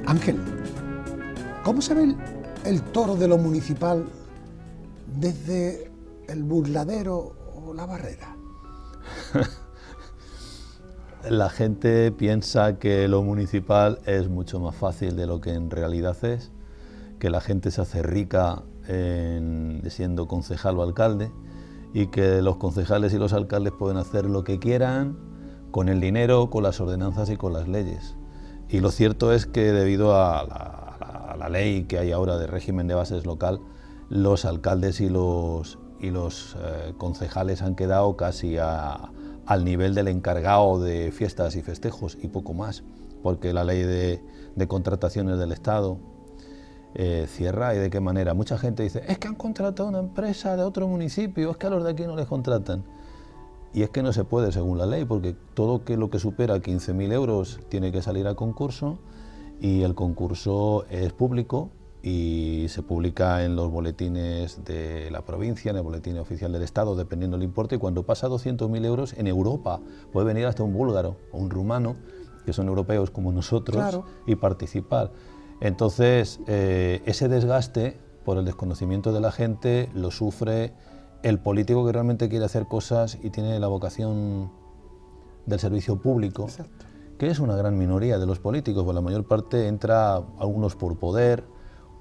Ángel, ¿cómo se ve el toro de lo municipal desde el Burladero o la Barrera? La gente piensa que lo municipal es mucho más fácil de lo que en realidad es, que la gente se hace rica siendo concejal o alcalde y que los concejales y los alcaldes pueden hacer lo que quieran con el dinero, con las ordenanzas y con las leyes. Y lo cierto es que debido a la ley que hay ahora de régimen de bases local, los alcaldes y los concejales han quedado casi al nivel del encargado de fiestas y festejos y poco más, porque la ley de contrataciones del Estado cierra. ¿Y de qué manera? Mucha gente dice, es que han contratado una empresa de otro municipio, es que a los de aquí no les contratan. Y es que no se puede según la ley, porque todo lo que supera 15.000 euros tiene que salir a concurso, y el concurso es público y se publica en los boletines de la provincia, en el boletín oficial del Estado, dependiendo del importe, y cuando pasa 200.000 euros en Europa puede venir hasta un búlgaro o un rumano, que son europeos como nosotros, claro, y participar. Entonces, ese desgaste por el desconocimiento de la gente lo sufre el político que realmente quiere hacer cosas y tiene la vocación del servicio público. Exacto. Que es una gran minoría de los políticos, pues la mayor parte entra, algunos por poder,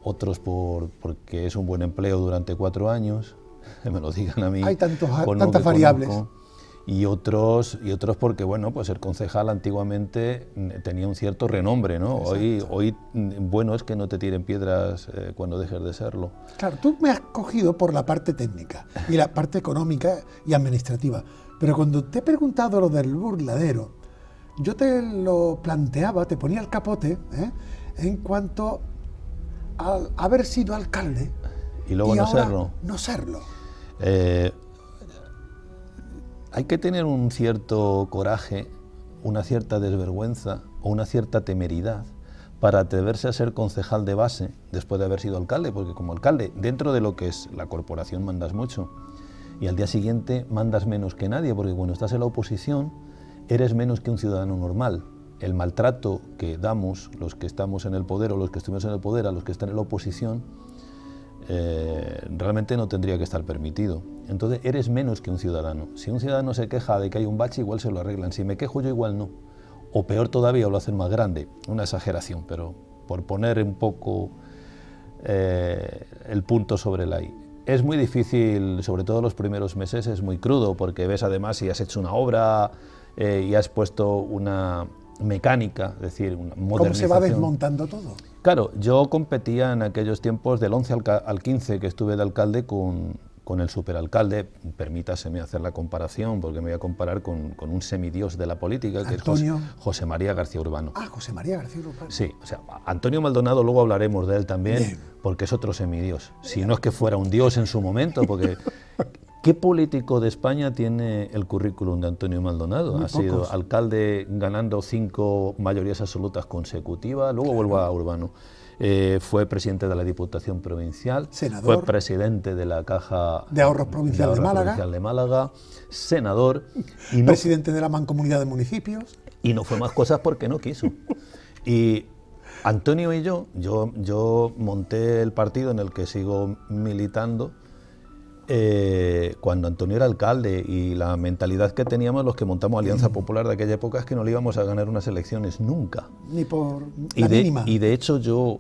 otros porque es un buen empleo durante 4 años, que me lo digan a mí. Hay tantas variables. Y otros porque, bueno, pues el concejal antiguamente tenía un cierto renombre, ¿no? Hoy bueno es que no te tiren piedras cuando dejes de serlo. Claro, tú me has cogido por la parte técnica y la parte económica y administrativa, pero cuando te he preguntado lo del Burladero, yo te lo planteaba, te ponía el capote, en cuanto a haber sido alcalde y luego no serlo. Hay que tener un cierto coraje, una cierta desvergüenza o una cierta temeridad para atreverse a ser concejal de base después de haber sido alcalde, porque como alcalde, dentro de lo que es la corporación, mandas mucho, y al día siguiente mandas menos que nadie, porque cuando estás en la oposición eres menos que un ciudadano normal. El maltrato que damos los que estamos en el poder o los que estuvimos en el poder a los que están en la oposición realmente no tendría que estar permitido. Entonces eres menos que un ciudadano. Si un ciudadano se queja de que hay un bache, igual se lo arreglan. Si me quejo yo, igual no. O peor todavía, lo hacen más grande. Una exageración, pero por poner un poco el punto sobre la i. Es muy difícil, sobre todo los primeros meses, es muy crudo, porque ves además si has hecho una obra y has puesto una mecánica, es decir, una modernización. ¿Cómo se va desmontando todo? Claro, yo competía en aquellos tiempos del 11 al 15 que estuve de alcalde con el superalcalde. Permítaseme hacer la comparación, porque me voy a comparar con un semidios de la política, que es José María García Urbano. Ah, José María García Urbano. Sí, o sea, Antonio Maldonado, luego hablaremos de él también, bien, porque es otro semidios. Si no es que fuera un dios en su momento, porque ¿qué político de España tiene el currículum de Antonio Maldonado? Ha sido alcalde ganando 5 mayorías absolutas consecutivas, luego vuelvo a Urbano. Fue presidente de la Diputación Provincial, senador, fue presidente de la Caja de Ahorros Provincial de Málaga, senador, y presidente de la Mancomunidad de Municipios. Y no fue más cosas porque no quiso. Y Antonio y yo monté el partido en el que sigo militando cuando Antonio era alcalde, y la mentalidad que teníamos los que montamos Alianza Popular de aquella época es que no le íbamos a ganar unas elecciones nunca. Ni por la mínima. Y de hecho yo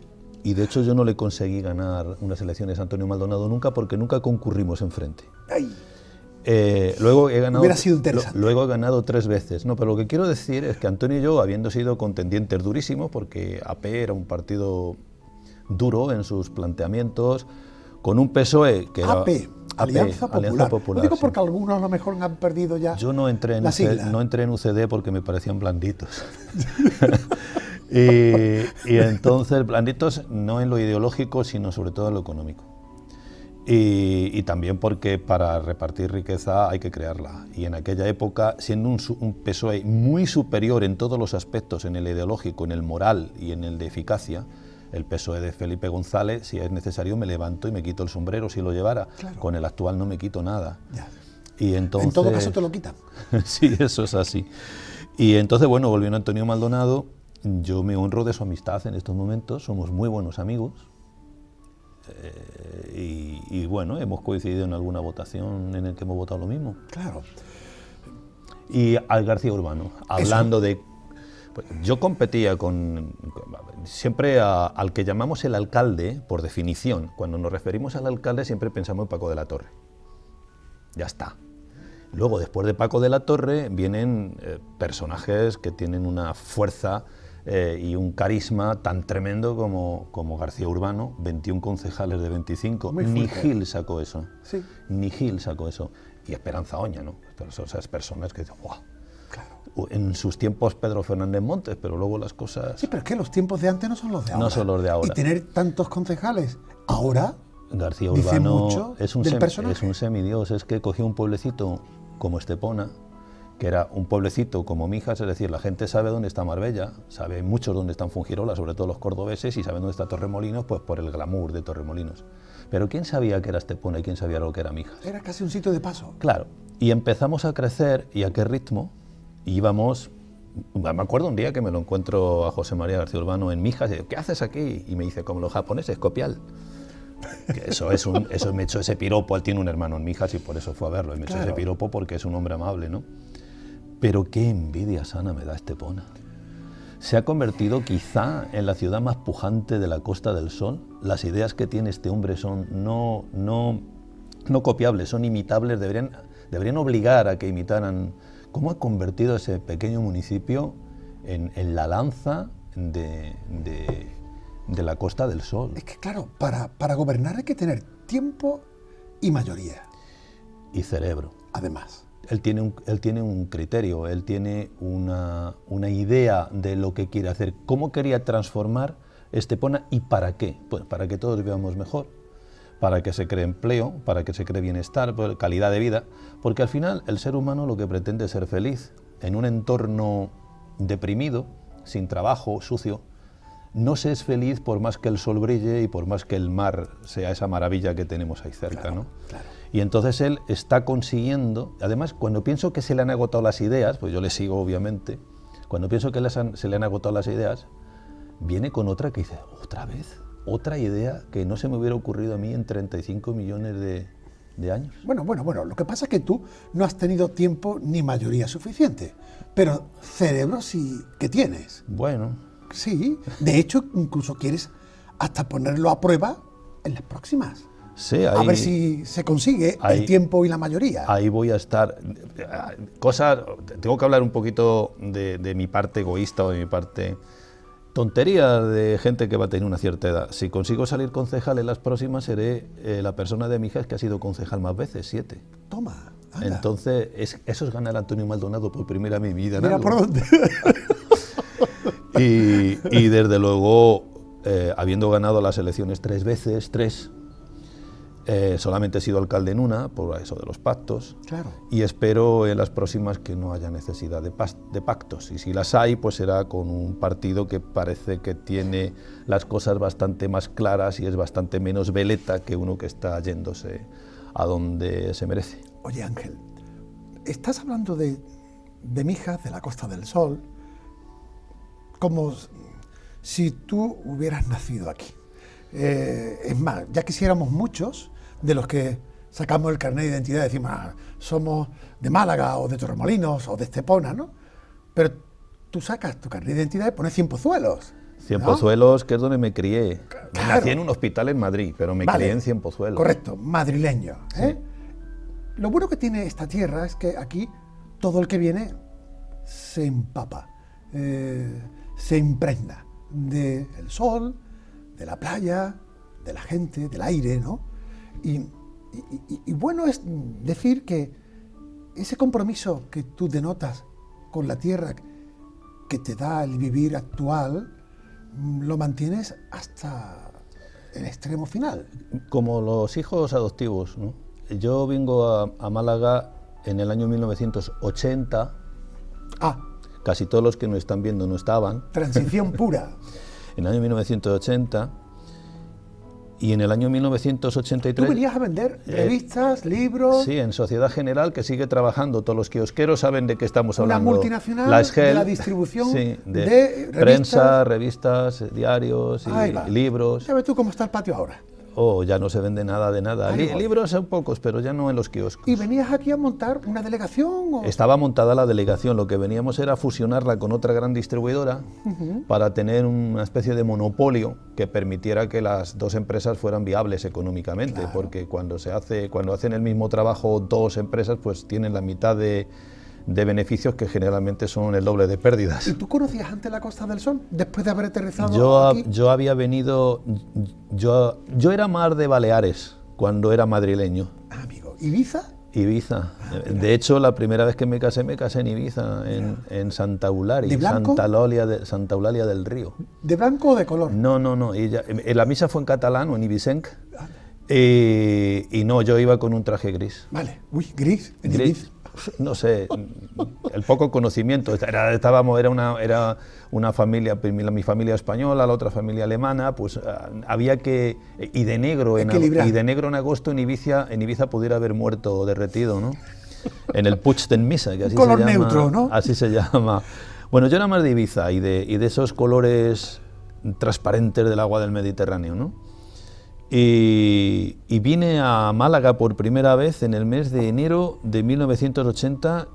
no le conseguí ganar unas elecciones a Antonio Maldonado nunca, porque nunca concurrimos enfrente. Luego he ganado, hubiera sido interesante. Luego he ganado 3 veces. No, pero lo que quiero decir es que Antonio y yo, habiendo sido contendientes durísimos, porque AP era un partido duro en sus planteamientos, con un PSOE que era... AP. Alianza Popular. Alianza Popular, Lo digo sí. porque algunos a lo mejor han perdido ya. Yo no entré en, la sigla. no entré en UCD porque me parecían blanditos. y entonces, blanditos no en lo ideológico, sino sobre todo en lo económico. Y también porque para repartir riqueza hay que crearla. Y en aquella época, siendo un PSOE muy superior en todos los aspectos, en el ideológico, en el moral y en el de eficacia, el PSOE de Felipe González, si es necesario, me levanto y me quito el sombrero si lo llevara. Claro. Con el actual no me quito nada. Ya. Y entonces, En todo caso te lo quitan. sí, eso es así. Y entonces, bueno, volviendo a Antonio Maldonado, yo me honro de su amistad en estos momentos, somos muy buenos amigos. Y bueno, hemos coincidido en alguna votación en la que hemos votado lo mismo. Claro. Y al García Urbano, hablando de... Pues, yo competía siempre al que llamamos el alcalde, por definición. Cuando nos referimos al alcalde siempre pensamos en Paco de la Torre. Ya está. Luego, después de Paco de la Torre, vienen personajes que tienen una fuerza y un carisma tan tremendo como García Urbano, 21 concejales de 25. Ni Gil sacó eso. Sí. Ni Gil sacó eso. Y Esperanza Oña, ¿no? Esas personas que dicen, ¡guau! Claro. En sus tiempos Pedro Fernández Montes, pero luego las cosas... Sí, pero es que los tiempos de antes no son los de ahora. No son los de ahora. Y tener tantos concejales ahora... García dice Urbano mucho es un semidios, es que cogió un pueblecito como Estepona, que era un pueblecito como Mijas, es decir, la gente sabe dónde está Marbella, sabe muchos dónde están Fungirola, sobre todo los cordobeses, y saben dónde está Torremolinos, pues por el glamour de Torremolinos. Pero ¿quién sabía que era Estepona y quién sabía lo que era Mijas? Era casi un sitio de paso. Claro, y empezamos a crecer, ¿y a qué ritmo? Y íbamos... Me acuerdo un día que me lo encuentro a José María García Urbano en Mijas, y digo, ¿qué haces aquí? Y me dice, como los japoneses, copial. Que eso me echó ese piropo, él tiene un hermano en Mijas y por eso fue a verlo, y me echó ese piropo porque es un hombre amable, ¿no? Pero qué envidia sana me da Estepona. Se ha convertido quizá en la ciudad más pujante de la Costa del Sol. Las ideas que tiene este hombre son no copiables, son imitables, deberían obligar a que imitaran. ¿Cómo ha convertido ese pequeño municipio en la lanza de la Costa del Sol? Es que claro, para gobernar hay que tener tiempo y mayoría. Y cerebro. Además. Él tiene un criterio, él tiene una idea de lo que quiere hacer. ¿Cómo quería transformar Estepona y para qué? Pues para que todos vivamos mejor, para que se cree empleo, para que se cree bienestar, calidad de vida, porque al final el ser humano lo que pretende es ser feliz. En un entorno deprimido, sin trabajo, sucio, no se es feliz por más que el sol brille y por más que el mar sea esa maravilla que tenemos ahí cerca, claro, ¿no? Claro. Y entonces él está consiguiendo, además cuando pienso que se le han agotado las ideas, pues yo le sigo obviamente, cuando pienso que se le han agotado las ideas, viene con otra que dice, otra vez, otra idea que no se me hubiera ocurrido a mí en 35 millones de años. Bueno, lo que pasa es que tú no has tenido tiempo ni mayoría suficiente, pero cerebro sí que tienes. Bueno. Sí, de hecho incluso quieres hasta ponerlo a prueba en las próximas. Sí, a ver si se consigue el tiempo y la mayoría. Ahí voy a estar. Tengo que hablar un poquito de mi parte egoísta o de mi parte tontería de gente que va a tener una cierta edad. Si consigo salir concejal en las próximas, seré la persona de Mijas que ha sido concejal más veces, 7. Toma, anda. Entonces, eso es ganar a Antonio Maldonado por primera vez en mi vida. Mira por dónde. Y desde luego, habiendo ganado las elecciones 3 veces, solamente he sido alcalde en una, por eso de los pactos, claro. Y espero en las próximas que no haya necesidad de pactos, y si las hay, pues será con un partido que parece que tiene las cosas bastante más claras y es bastante menos veleta que uno que está yéndose a donde se merece. Oye Ángel, estás hablando de Mijas, de la Costa del Sol, como si tú hubieras nacido aquí. Es más, ya quisiéramos muchos de los que sacamos el carnet de identidad y decimos, somos de Málaga o de Torremolinos o de Estepona, ¿no? Pero tú sacas tu carnet de identidad y pones Cienpozuelos. Cienpozuelos, ¿no? Que es donde me crié. Claro. Nací en un hospital en Madrid, pero me crié en Cienpozuelos. Correcto, madrileño. Sí. Lo bueno que tiene esta tierra es que aquí todo el que viene se empapa, se impregna del sol, de la playa, de la gente, del aire, ¿no? Y Y bueno es decir que ese compromiso que tú denotas con la tierra que te da el vivir actual, lo mantienes hasta el extremo final. Como los hijos adoptivos, ¿no? Yo vengo a Málaga en el año 1980. Casi todos los que nos están viendo no estaban. Transición pura. En el año 1980. Y en el año 1983... ¿Tú venías a vender revistas, libros? Sí, en Sociedad General, que sigue trabajando. Todos los kiosqueros saben de qué estamos hablando. Una multinacional la SGEL, de la distribución sí, de prensa, revistas, diarios y libros. ¿Sabes tú cómo está el patio ahora? Oh, ya no se vende nada de nada. Libros son pocos, pero ya no en los kioscos. ¿Y venías aquí a montar una delegación? ¿O? Estaba montada la delegación, lo que veníamos era fusionarla con otra gran distribuidora para tener una especie de monopolio que permitiera que las dos empresas fueran viables económicamente, porque cuando hacen el mismo trabajo dos empresas, pues tienen la mitad de beneficios que generalmente son el doble de pérdidas. ¿Y tú conocías antes la Costa del Sol, después de haber aterrizado aquí? Yo había venido... Yo era más de Baleares cuando era madrileño. Amigo, ¿Ibiza? Ibiza. De hecho, la primera vez que me casé en Ibiza, en Santa Eulalia. ¿De blanco? Santa Eulalia del Río. ¿De blanco o de color? No. La misa fue en catalán o en ibicenc. Y no, yo iba con un traje gris. Vale. Uy, gris. Gris. No sé, el poco conocimiento. Era una familia, mi familia española, la otra familia alemana, pues había que... Y de negro en agosto en Ibiza pudiera haber muerto o derretido, ¿no? En el Puig d'en Missa, que así color se llama. neutro, ¿no? Así se llama. Bueno, yo era más de Ibiza y de esos colores transparentes del agua del Mediterráneo, ¿no? Y vine a Málaga por primera vez en el mes de enero de 1980.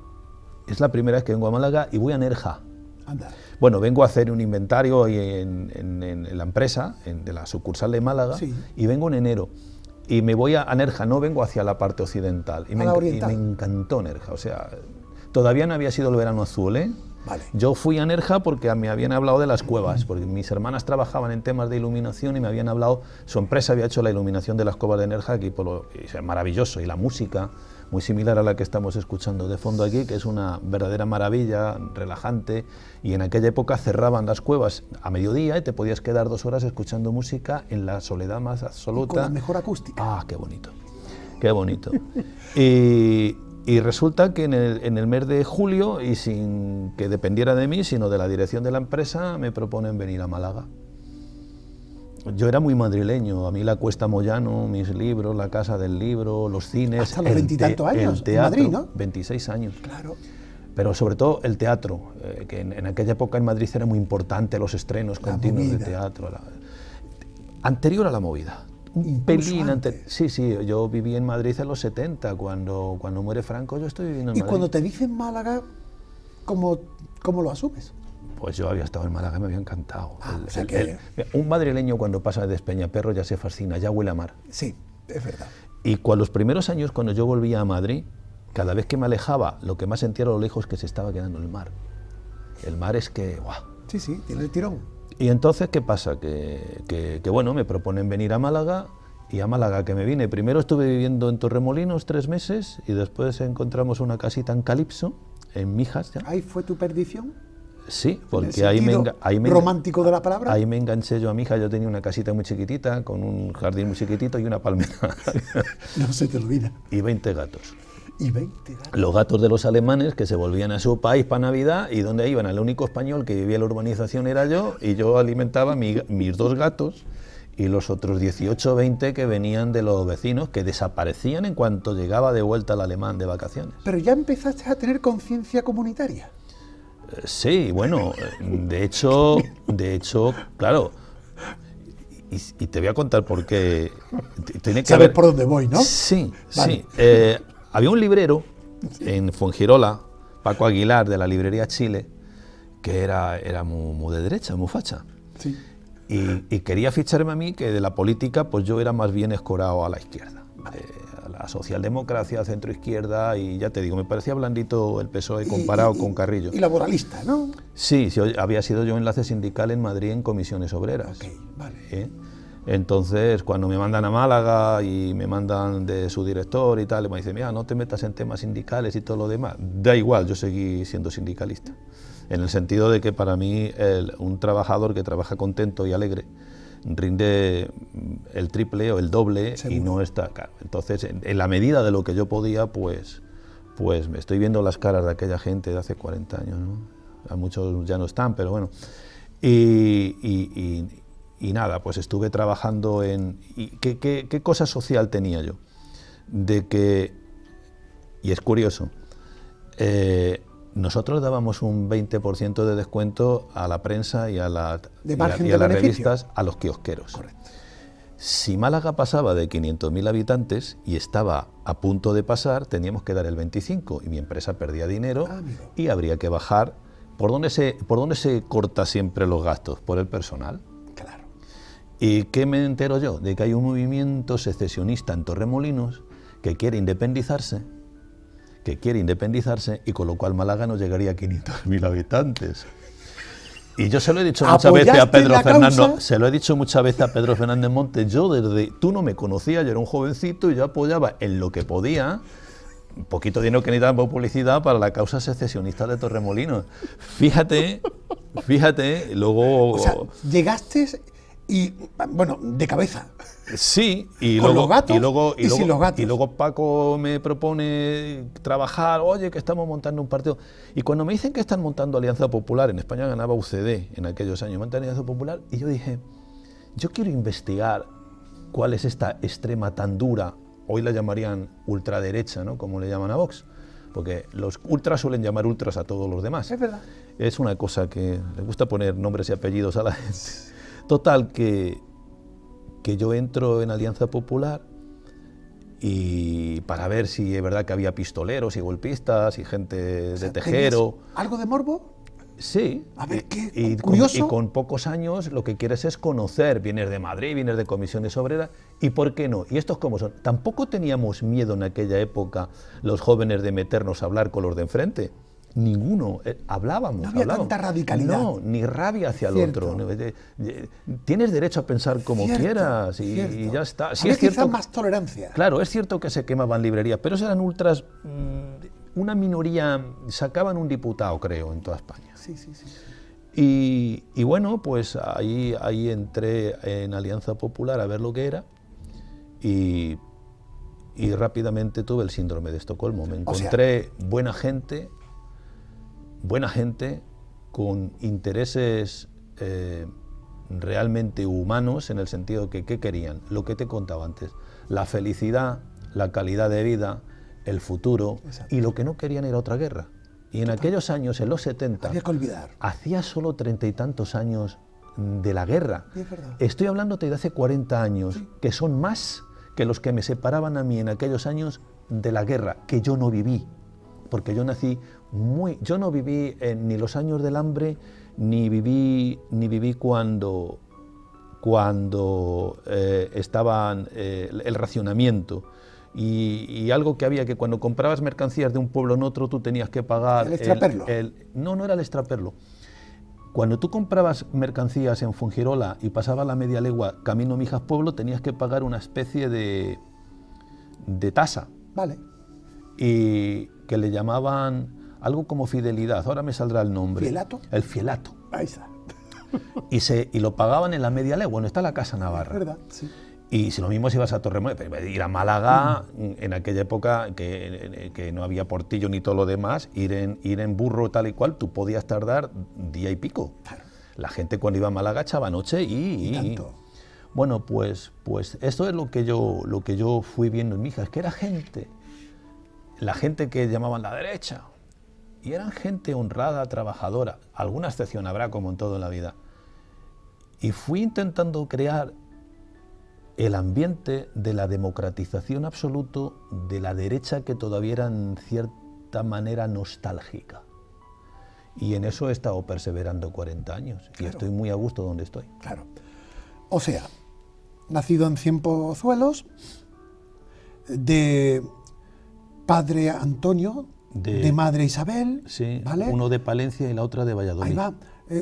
Es la primera vez que vengo a Málaga y voy a Nerja. Anda. Bueno, vengo a hacer un inventario en la empresa, de la sucursal de Málaga, y vengo en enero. Y me voy a Nerja, no vengo hacia la parte occidental. Y me encantó Nerja. O sea, todavía no había sido el verano azul, ¿eh? Vale. Yo fui a Nerja porque me habían hablado de las cuevas, porque mis hermanas trabajaban en temas de iluminación y me habían hablado, su empresa había hecho la iluminación de las cuevas de Nerja, y es maravilloso, y la música, muy similar a la que estamos escuchando de fondo aquí, que es una verdadera maravilla, relajante, y en aquella época cerraban las cuevas a mediodía y te podías quedar 2 horas escuchando música en la soledad más absoluta. Y con la mejor acústica. Ah, qué bonito, qué bonito. Y resulta que en el mes de julio, y sin que dependiera de mí, sino de la dirección de la empresa, me proponen venir a Málaga. Yo era muy madrileño, a mí la Cuesta Moyano, mis libros, la Casa del Libro, los cines... Hasta los 20 y tantos años, el teatro, en Madrid, ¿no? 26 años. Claro. Pero sobre todo el teatro, que en aquella época en Madrid era muy importante, los estrenos continuos de teatro. Anterior a la movida. Un pelín antes. Sí, yo viví en Madrid en los 70, cuando muere Franco, yo estoy viviendo en Madrid. Y cuando te dicen Málaga, ¿cómo lo asumes? Pues yo había estado en Málaga, me había encantado. O sea que... un madrileño cuando pasa de Despeñaperro ya se fascina, ya huele a mar. Sí, es verdad. Y los primeros años, cuando yo volvía a Madrid, cada vez que me alejaba, lo que más sentía a lo lejos que se estaba quedando el mar. El mar es que... ¡guau! Sí, tiene el tirón. Y entonces, ¿qué pasa? Que bueno, me proponen venir a Málaga, y a Málaga que me vine. Primero estuve viviendo en Torremolinos 3 meses, y después encontramos una casita en Calipso, en Mijas. ¿Ya? ¿Ahí fue tu perdición? Sí, porque romántico de la palabra. Ahí me enganché yo a Mijas. Yo tenía una casita muy chiquitita, con un jardín muy chiquitito y una palmera. No se te olvida. Y 20 gatos. Y 20 gatos. Los gatos de los alemanes que se volvían a su país para Navidad, y donde iban, el único español que vivía en la urbanización era yo, y yo alimentaba mis 2 gatos y los otros 18 o 20 que venían de los vecinos, que desaparecían en cuanto llegaba de vuelta el alemán de vacaciones. Pero ya empezaste a tener conciencia comunitaria. Sí, bueno, de hecho, claro, y te voy a contar por qué. ¿Sabes por dónde voy, no? Sí, vale. Sí. Había un librero en Fuengirola, Paco Aguilar, de la librería Chile, que era muy de derecha, muy facha. Sí. Y quería ficharme a mí, que de la política pues yo era más bien escorado a la izquierda. A la socialdemocracia, centroizquierda, y ya te digo, me parecía blandito el PSOE comparado con Carrillo. Y laboralista, ¿no? Sí, había sido yo enlace sindical en Madrid en comisiones obreras. Ok, vale. Entonces, cuando me mandan a Málaga y me mandan de su director y tal, me dicen, mira, no te metas en temas sindicales y todo lo demás. Da igual, yo seguí siendo sindicalista. En el sentido de que para mí un trabajador que trabaja contento y alegre rinde el triple o el doble. Seguro. Y no está claro. Entonces, en la medida de lo que yo podía, pues me estoy viendo las caras de aquella gente de hace 40 años, ¿no? A muchos ya no están, pero bueno. Y nada, pues estuve trabajando en... ¿Qué cosa social tenía yo? De que, y es curioso, nosotros dábamos un 20% de descuento a la prensa y a las revistas, a los kiosqueros. Correcto. Si Málaga pasaba de 500.000 habitantes y estaba a punto de pasar, teníamos que dar el 25% y mi empresa perdía dinero y habría que bajar. ¿Por dónde se corta siempre los gastos? Por el personal. Claro. ¿Y qué me entero yo? De que hay un movimiento secesionista en Torremolinos que quiere independizarse y con lo cual Málaga no llegaría a 500.000 habitantes. Y yo se lo he dicho muchas veces a Pedro Fernández Montes, tú no me conocías, yo era un jovencito y yo apoyaba en lo que podía, un poquito de dinero que necesitaba por publicidad para la causa secesionista de Torremolinos. Fíjate, luego... O sea, llegaste y, bueno, de cabeza. Sí, y luego Paco me propone trabajar, oye, que estamos montando un partido. Y cuando me dicen que están montando Alianza Popular, en España ganaba UCD en aquellos años, montan Alianza Popular, y yo dije, yo quiero investigar cuál es esta extrema tan dura, hoy la llamarían ultraderecha, ¿no? Como le llaman a Vox, porque los ultras suelen llamar ultras a todos los demás. Es verdad. Es una cosa que les gusta poner nombres y apellidos a la gente. Total, que yo entro en Alianza Popular y para ver si es verdad que había pistoleros y golpistas y gente de tejero. ¿Algo de morbo? Sí. A ver, qué curioso. Y con pocos años lo que quieres es conocer. Vienes de Madrid, vienes de comisiones obreras, ¿y por qué no? ¿Y estos cómo son? Tampoco teníamos miedo en aquella época los jóvenes de meternos a hablar con los de enfrente. Ninguno, hablábamos. No había tanta radicalidad. No, ni rabia hacia el otro. Tienes derecho a pensar como quieras y ya está. Sí, es quizás más tolerancia. Claro, es cierto que se quemaban librerías, pero eran ultras, una minoría, sacaban un diputado, creo, en toda España. Sí. Y bueno, pues ahí entré en Alianza Popular a ver lo que era y rápidamente tuve el síndrome de Estocolmo. Me encontré buena gente con intereses realmente humanos, en el sentido que ¿qué querían? Lo que te contaba antes, la felicidad, la calidad de vida, el futuro. Exacto. Y lo que no querían era otra guerra. Y en aquellos años, en los 70, había que olvidar. Hacía solo 30 y tantos años de la guerra. Sí, es verdad. Estoy hablándote de hace 40 años, sí, que son más que los que me separaban a mí en aquellos años de la guerra, que yo no viví. Porque yo yo no viví ni los años del hambre, ni viví cuando estaban el racionamiento. Y algo que había, que cuando comprabas mercancías de un pueblo en otro, tú tenías que pagar... ¿El extraperlo? No era el extraperlo. Cuando tú comprabas mercancías en Fuengirola y pasabas la media legua camino Mijas Pueblo, tenías que pagar una especie de tasa. Vale. Y que le llamaban algo como fidelidad, ahora me saldrá el nombre. ¿Fielato? El fielato. Ahí está. Y lo pagaban en la media legua, no está la Casa Navarra. Es verdad, sí. Y si lo mismo si ibas a Torremolinos, ir a Málaga, en aquella época que no había portillo ni todo lo demás, ir en burro tal y cual, tú podías tardar día y pico. Claro. La gente cuando iba a Málaga echaba noche y tanto. Bueno, pues esto es lo que yo fui viendo en mi hija, es que era la gente que llamaban la derecha, y eran gente honrada, trabajadora, alguna excepción habrá como en todo en la vida. Y fui intentando crear el ambiente de la democratización absoluta de la derecha, que todavía era en cierta manera nostálgica. Y en eso he estado perseverando 40 años, claro, y estoy muy a gusto donde estoy. Claro. O sea, nacido en Cienpozuelos, de padre Antonio, de madre Isabel, sí, ¿vale? Uno de Palencia y la otra de Valladolid. Ahí va.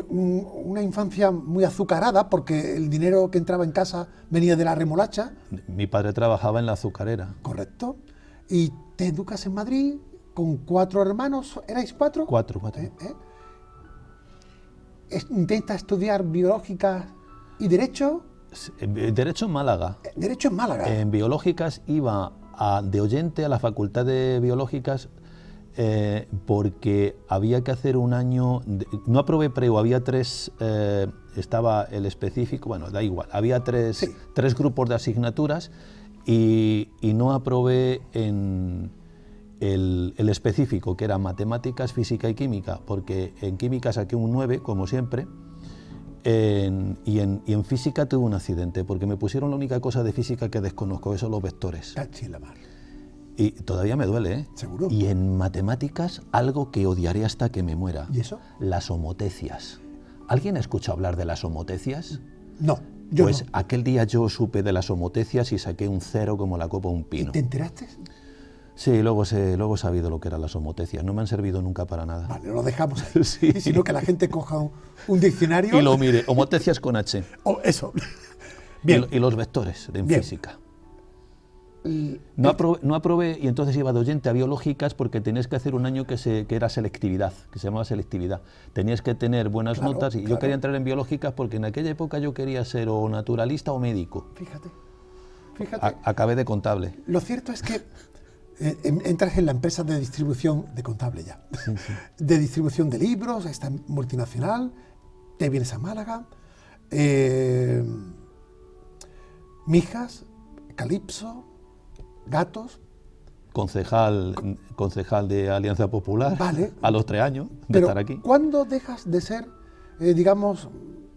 una infancia muy azucarada porque el dinero que entraba en casa venía de la remolacha. Mi padre trabajaba en la azucarera. Correcto. Y te educas en Madrid con 4 hermanos, ¿erais 4? 4. Intenta estudiar biológicas y derecho. Derecho en Málaga. Derecho en Málaga. En biológicas iba de oyente a la Facultad de Biológicas porque había que hacer un año, no aprobé preo, había 3, estaba el específico, bueno, da igual, había 3 grupos de asignaturas y no aprobé en el específico, que era matemáticas, física y química, porque en química saqué un 9, como siempre, y en física tuve un accidente, porque me pusieron la única cosa de física que desconozco, que son los vectores. Y todavía me duele, ¿eh? ¿Seguro? Y en matemáticas, algo que odiaré hasta que me muera. ¿Y eso? Las homotecias. ¿Alguien ha escuchado hablar de las homotecias? No, yo pues no. Aquel día yo supe de las homotecias y saqué un 0 como la copa de un pino. ¿Y te enteraste? Sí, luego he sabido lo que eran las homotecias. No me han servido nunca para nada. Vale, lo dejamos ahí. Sí. Y si no, que la gente coja un diccionario. Y lo mire, homotecias con H. Oh, eso. Bien. Y los vectores en Bien. física. No aprobé y entonces iba de oyente a biológicas porque tenías que hacer un año que era selectividad, que se llamaba selectividad. Tenías que tener buenas notas y yo quería entrar en biológicas porque en aquella época yo quería ser o naturalista o médico. Fíjate. Acabé de contable. Lo cierto es que entras en la empresa de distribución de contable ya. Sí. De distribución de libros, esta multinacional, te vienes a Málaga, Mijas, Calipso, Gatos. Concejal de Alianza Popular, vale, a los 3 años de pero estar aquí. ¿cuándo dejas de ser, digamos,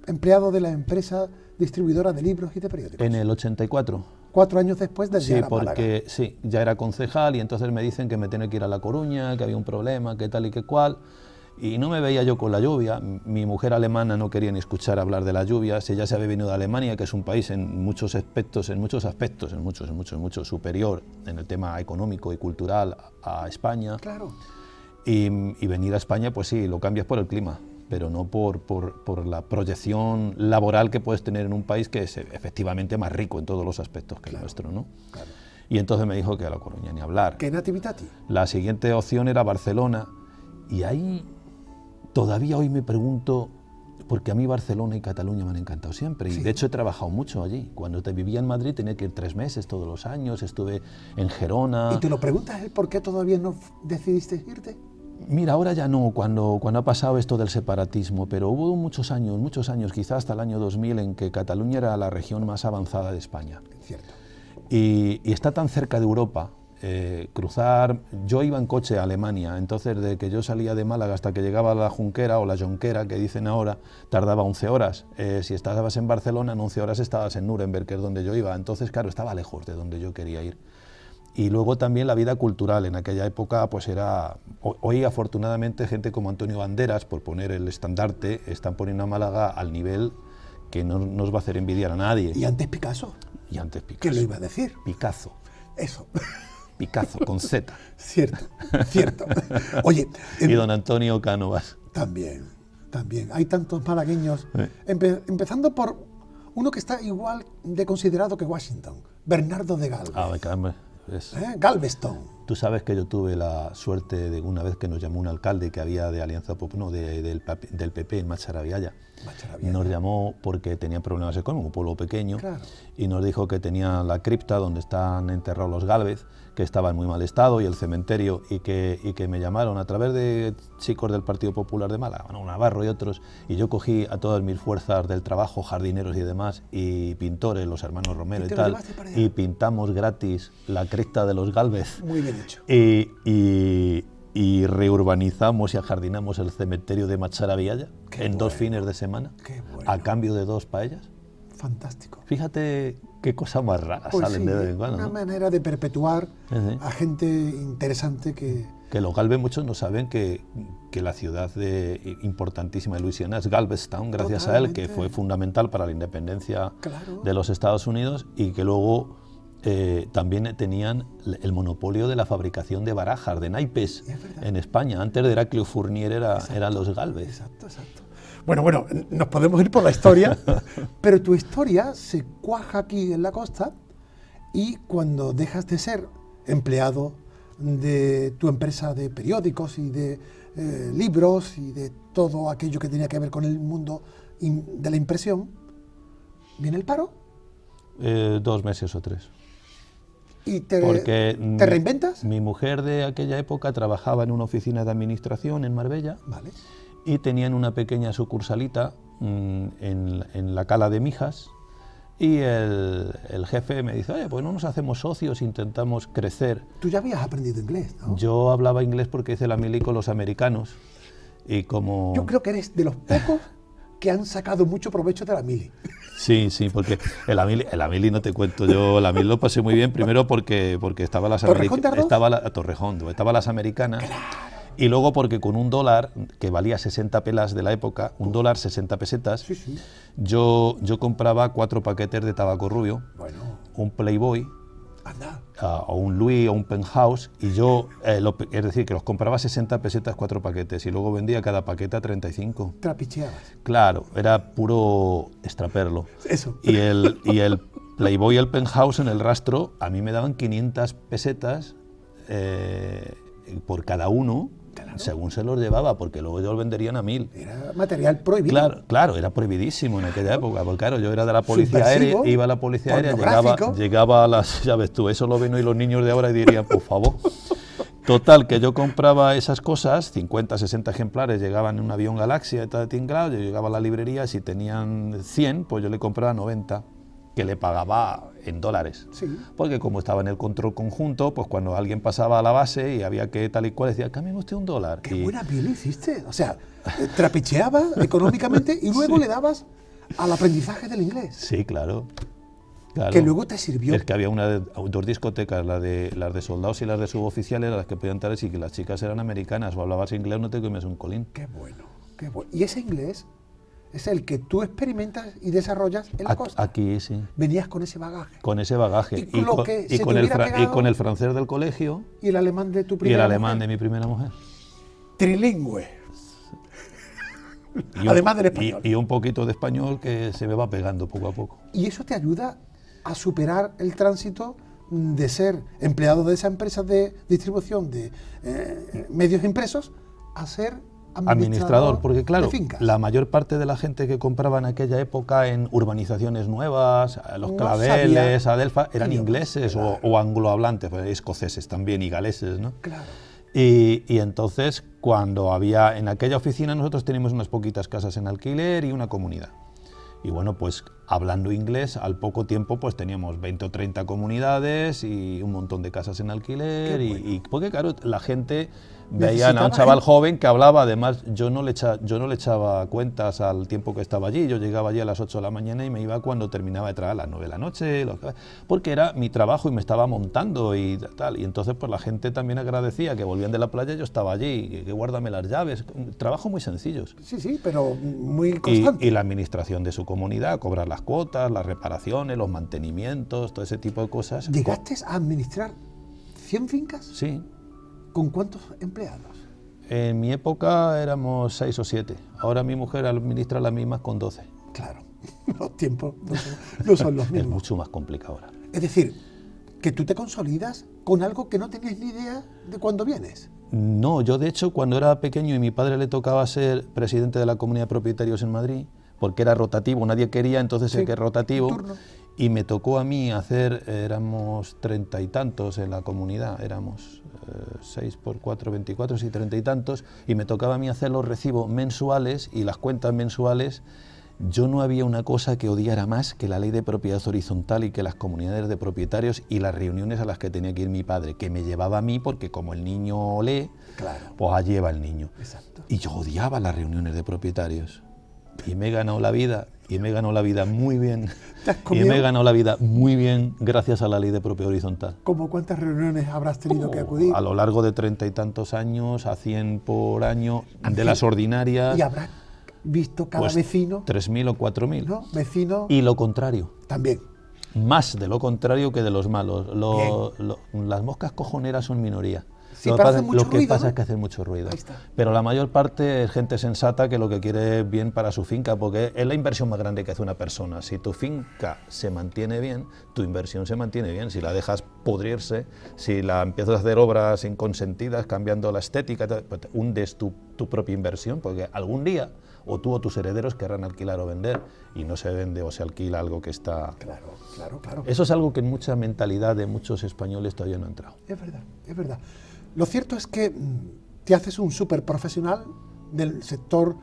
empleado de la empresa distribuidora de libros y de periódicos? En el 84. 4 años después de llegar a Málaga. Porque sí, ya era concejal y entonces me dicen que me tenía que ir a La Coruña, que había un problema, que tal y que cual. Y no me veía yo con la lluvia. Mi mujer alemana no quería ni escuchar hablar de la lluvia. Si ella se había venido de Alemania, que es un país en muchos aspectos, superior en el tema económico y cultural a España. Claro. Y venir a España, pues sí, lo cambias por el clima, pero no por la proyección laboral que puedes tener en un país que es efectivamente más rico en todos los aspectos que el nuestro, ¿no? Claro. Y entonces me dijo que a La Coruña ni hablar. ¿Qué nativitati? La siguiente opción era Barcelona y ahí todavía hoy me pregunto, porque a mí Barcelona y Cataluña me han encantado siempre, y de hecho he trabajado mucho allí. Cuando vivía en Madrid tenía que ir 3 meses todos los años, estuve en Gerona. ¿Y te lo preguntas por qué todavía no decidiste irte? Mira, ahora ya no, cuando ha pasado esto del separatismo, pero hubo muchos años, quizás hasta el año 2000, en que Cataluña era la región más avanzada de España. Cierto. Y está tan cerca de Europa. Cruzar, yo iba en coche a Alemania, entonces de que yo salía de Málaga hasta que llegaba a la Junquera o la Jonquera, que dicen ahora, tardaba 11 horas. Si estabas en Barcelona, en 11 horas estabas en Nuremberg, que es donde yo iba. Entonces, claro, estaba lejos de donde yo quería ir. Y luego también la vida cultural, en aquella época pues era, hoy afortunadamente gente como Antonio Banderas, por poner el estandarte, están poniendo a Málaga al nivel que no nos va a hacer envidiar a nadie. ¿Y antes Picasso? Y antes Picasso. ¿Qué lo iba a decir? Picasso. Eso. Picasso, con Z. Cierto. Oye... y don Antonio Cánovas. También. Hay tantos malagueños. Empezando por uno que está igual de considerado que Washington, Bernardo de Galvez. Caramba. Galveston. Tú sabes que yo tuve la suerte de una vez que nos llamó un alcalde que había de Alianza Popular, del PP en Macharabiaya. Nos llamó porque tenía problemas económicos, un pueblo pequeño, claro. Y nos dijo que tenía la cripta donde están enterrados los Gálvez, que estaba en muy mal estado, y el cementerio, y que me llamaron a través de chicos del Partido Popular de Málaga, Navarro y otros, y yo cogí a todas mis fuerzas del trabajo, jardineros y demás, y pintores, los hermanos Romero y tal, y pintamos gratis la cripta de los Gálvez. Muy bien hecho. Y reurbanizamos y ajardinamos el cementerio de Macharabiaya en 2 fines de semana, a cambio de 2 paellas. Fantástico. Fíjate qué cosas más raras pues salen de vez en cuando. Una manera de perpetuar a gente interesante que... Que los Gálvez muchos no saben que la ciudad importantísima de Luisiana es Galveston, gracias a él, que fue fundamental para la independencia de los Estados Unidos, y que luego... también tenían el monopolio de la fabricación de barajas, de naipes en España. Antes de Heraclio Fournier eran los Gálvez. Exacto. Bueno, nos podemos ir por la historia, pero tu historia se cuaja aquí en la costa y cuando dejas de ser empleado de tu empresa de periódicos y de libros y de todo aquello que tenía que ver con el mundo de la impresión, ¿viene el paro? 2 meses o 3. ¿Y te Porque reinventas? Mi mujer de aquella época trabajaba en una oficina de administración en Marbella. Vale. Y tenían una pequeña sucursalita en la Cala de Mijas, y el jefe me dice, oye, pues no nos hacemos socios, intentamos crecer. Tú ya habías aprendido inglés, ¿no? Yo hablaba inglés porque hice la mili con los americanos, y como... Yo creo que eres de los pocos que han sacado mucho provecho de la mili. Sí, porque la mili no te cuento, yo la mili lo pasé muy bien, primero porque estaba las americanas, Torrejondo, estaban las americanas. Claro. Y luego porque con $1, que valía 60 pelas de la época, $1, 60 pesetas, Sí. yo compraba 4 paquetes de tabaco rubio, Bueno, un Playboy, anda. o un Louis o un Penthouse, y yo, es decir, que los compraba 60 pesetas 4 paquetes, y luego vendía cada paquete a 35. Trapicheabas. Claro, era puro extraperlo. Eso. Y el Playboy y el Penthouse en el rastro, a mí me daban 500 pesetas por cada uno, claro, según se los llevaba, porque luego ellos los venderían a 1000. Era material prohibido. Claro, era prohibidísimo en aquella época, porque claro, yo era de la policía aérea, iba a la policía aérea, llegaba a las, ya ves tú, eso lo ven hoy los niños de ahora y dirían, por favor. Total, que yo compraba esas cosas, 50, 60 ejemplares, llegaban en un avión Galaxia de tal tinglado, yo llegaba a la librería, si tenían 100, pues yo le compraba 90, que le pagaba en dólares. Sí. Porque como estaba en el control conjunto, pues cuando alguien pasaba a la base y había que tal y cual, decía, cámbiame usted $1. Qué buena piel hiciste. O sea, trapicheaba económicamente y luego le dabas al aprendizaje del inglés. Sí, claro. Que luego te sirvió. Es que había dos discotecas, las de soldados y las de suboficiales, a las que podían entrar, y que las chicas eran americanas o hablabas inglés, no te comes un colín. Qué bueno, qué bueno. Y ese inglés es el que tú experimentas y desarrollas en la costa. Aquí sí. Venías con ese bagaje. Con ese bagaje. Y con el francés del colegio. Y el alemán de tu primera mujer. Y el alemán de mi primera mujer. Trilingüe. Además del español. Y un poquito de español que se me va pegando poco a poco. Y eso te ayuda a superar el tránsito de ser empleado de esa empresa de distribución de medios impresos a ser administrador, porque claro, de fincas. La mayor parte de la gente que compraba en aquella época en urbanizaciones nuevas, los Claveles, Adelfa, eran ingleses, claro, o anglohablantes, pues, escoceses también y galeses, ¿no? Claro. Y entonces, cuando había, en aquella oficina nosotros teníamos unas poquitas casas en alquiler y una comunidad. Y bueno, pues hablando inglés, al poco tiempo pues teníamos 20 o 30 comunidades y un montón de casas en alquiler. Y porque claro, la gente veía a un chaval joven que hablaba, además yo no le echaba cuentas al tiempo que estaba allí, yo llegaba allí a las 8 de la mañana y me iba cuando terminaba de trabajar a las 9 de la noche, porque era mi trabajo y me estaba montando y tal. Y entonces pues la gente también agradecía que volvían de la playa, yo estaba allí, que guárdame las llaves, trabajo muy sencillos. Sí, pero muy constante. Y la administración de su comunidad, cobrar las cuotas, las reparaciones, los mantenimientos, todo ese tipo de cosas. ¿Llegaste a administrar 100 fincas? Sí. ¿Con cuántos empleados? En mi época éramos 6 o 7. Ahora mi mujer administra las mismas con 12. Claro, los tiempos no son los mismos. Es mucho más complicado ahora. Es decir, que tú te consolidas con algo que no tenías ni idea de cuándo vienes. No, yo de hecho cuando era pequeño y mi padre le tocaba ser presidente de la Comunidad de Propietarios en Madrid, porque era rotativo, nadie quería, entonces sí, el que es rotativo, y me tocó a mí hacer, éramos 30 y tantos en la comunidad, éramos 6 por 4, 24, sí, 30 y tantos, y me tocaba a mí hacer los recibos mensuales y las cuentas mensuales. Yo no había una cosa que odiara más que la ley de propiedad horizontal y que las comunidades de propietarios y las reuniones a las que tenía que ir mi padre, que me llevaba a mí porque como el niño lee, claro, pues allí va el niño. Exacto. Y yo odiaba las reuniones de propietarios. Y me he ganado la vida, muy bien. Y me he ganado la vida muy bien gracias a la ley de propiedad horizontal. ¿Cómo cuántas reuniones habrás tenido que acudir? A lo largo de 30 y tantos años, a 100 por año, de las ordinarias. ¿Y habrás visto cada vecino? 3.000 o 4.000. ¿No? Vecino. Y lo contrario. También. Más de lo contrario que de los malos. Las moscas cojoneras son minoría. Sí, pero hace mucho lo que ruido, pasa ¿no? es que hace mucho ruido. Ahí está. Pero la mayor parte es gente sensata que lo que quiere es bien para su finca, porque es la inversión más grande que hace una persona. Si tu finca se mantiene bien, tu inversión se mantiene bien. Si la dejas pudrirse, si la empiezas a hacer obras inconsentidas, cambiando la estética, pues te hundes tu propia inversión, porque algún día o tú o tus herederos querrán alquilar o vender, y no se vende o se alquila algo que está... Claro, claro, claro. Eso es algo que en mucha mentalidad de muchos españoles todavía no ha entrado. Es verdad, es verdad. Lo cierto es que te haces un súper profesional del sector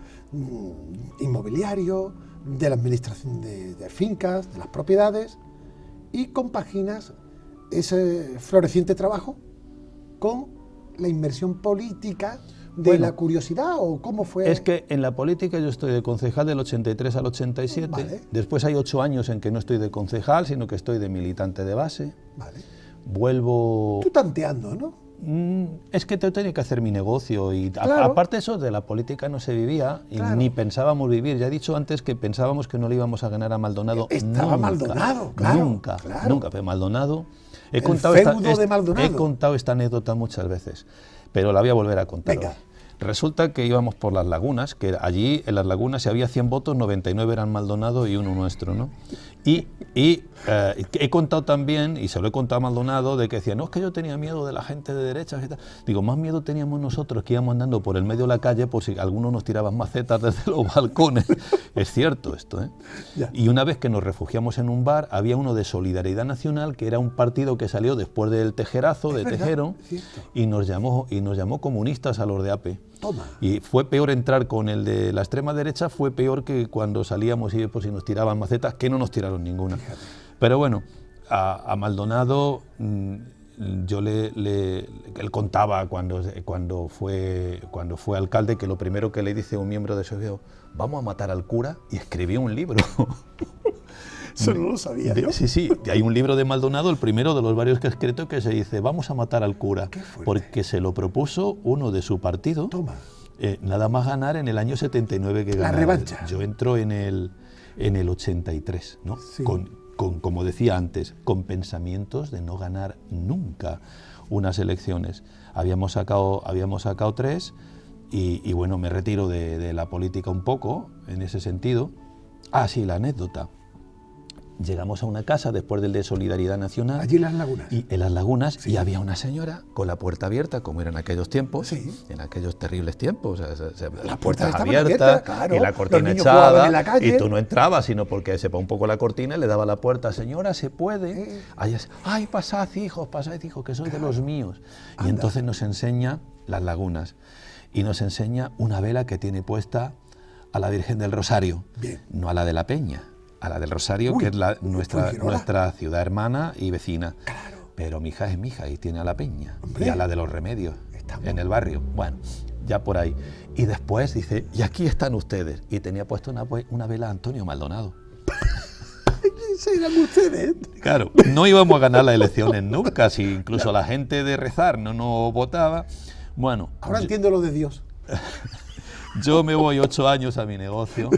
inmobiliario, de la administración de fincas, de las propiedades, y compaginas ese floreciente trabajo con la inmersión política de Bueno, la curiosidad, o cómo fue. Es que en la política yo estoy de concejal del 83 al 87, Vale. Después hay 8 años en que no estoy de concejal, sino que estoy de militante de base. Vale. Vuelvo... Tú tanteando, ¿no? Es que tenía que hacer mi negocio y Claro. aparte eso de la política no se vivía y Claro. ni pensábamos vivir. Ya he dicho antes que pensábamos que no le íbamos a ganar a Maldonado. Estaba Maldonado, claro, Nunca, claro. nunca. Pero Maldonado... He El contado feudo de Maldonado. he contado esta anécdota muchas veces, pero la voy a volver a contar. Venga. Hoy. Resulta que íbamos por las lagunas, que allí en las lagunas si había 100 votos, 99 eran Maldonado y uno nuestro, ¿no? Y he contado también, y se lo he contado a Maldonado, de que decía, no, es que yo tenía miedo de la gente de derechas y tal. Digo, más miedo teníamos nosotros que íbamos andando por el medio de la calle por si algunos nos tiraban macetas desde los balcones. Es cierto esto, ¿eh? Ya. Y una vez que nos refugiamos en un bar, había uno de Solidaridad Nacional, que era un partido que salió después del Tejerazo, Es de verdad, Tejero, es cierto. y nos llamó comunistas a los de AP. Toma. Y fue peor entrar con el de la extrema derecha, fue peor que cuando salíamos y por si nos tiraban macetas, que no nos tiraron ninguna. Fíjate. Pero bueno, a Maldonado él contaba cuando fue alcalde que lo primero que le dice un miembro de su gobierno, vamos a matar al cura, y escribió un libro. Eso no lo sabía yo. Sí, hay un libro de Maldonado, el primero de los varios que ha escrito, que se dice, vamos a matar al cura, Qué fuerte. porque se lo propuso uno de su partido, Toma. nada más ganar en el año 79 que La ganó. revancha. Yo entro en el 83, ¿no? Sí. Como decía antes, con pensamientos de no ganar nunca unas elecciones. Habíamos sacado 3 y bueno, me retiro de la política un poco en ese sentido. Ah, sí, la anécdota. Llegamos a una casa después del de Solidaridad Nacional. Allí en las lagunas. Y en las lagunas, Sí. y había una señora con la puerta abierta, como era en aquellos tiempos, Sí. en aquellos terribles tiempos. O sea, Las puertas puertas estaban abiertas abiertas, claro. y la Los cortina niños jugaban echada, en la calle. y tú no entrabas, sino porque se ponía un poco la cortina y le daba la puerta, señora, ¿se puede? Ay, pasad, hijos, que sois de los míos. Anda. Y entonces nos enseña las lagunas y nos enseña una vela que tiene puesta a la Virgen del Rosario, Bien. no a la de la Peña, a la del Rosario, Uy, que es nuestra Fuengirola. ciudad hermana y vecina. Claro. Pero mi hija es mi hija y tiene a la Peña. Hombre. Y a la de los Remedios, Estamos. en el barrio. Bueno, ya por ahí. Y después dice, y aquí están ustedes. Y tenía puesto una vela a Antonio Maldonado. ¿Se eran ustedes? Claro, no íbamos a ganar las elecciones nunca, si incluso la gente de rezar no nos votaba. Bueno, Ahora entiendo lo de Dios. yo me voy 8 años a mi negocio.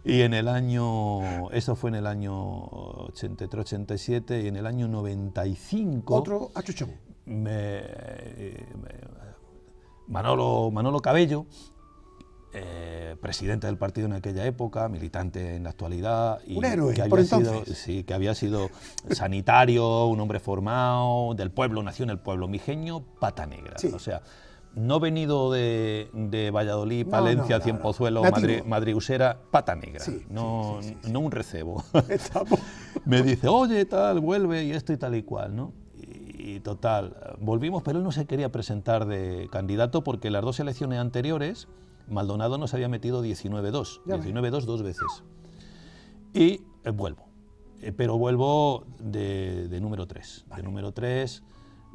Y en el año, eso fue en el año 83-87, y en el año 95... Otro achuchón. Manolo Cabello, presidente del partido en aquella época, militante en la actualidad, y Un héroe, que por había sido, entonces. sí, que había sido sanitario, un hombre formado, del pueblo, nació en el pueblo mijeño, pata negra. Sí. O sea, no venido de Valladolid, No, Palencia, no, Cienpozuelo, nativo. Madriusera, pata negra, Sí, no, sí, sí, sí. no un recebo. Estamos. Me dice, oye, tal, vuelve y esto y tal y cual, ¿no? Y total, volvimos, pero él no se quería presentar de candidato porque las 2 elecciones anteriores Maldonado nos había metido 19-2, Ya ves. 19-2 2 veces. Y vuelvo, pero vuelvo de número 3, de número 3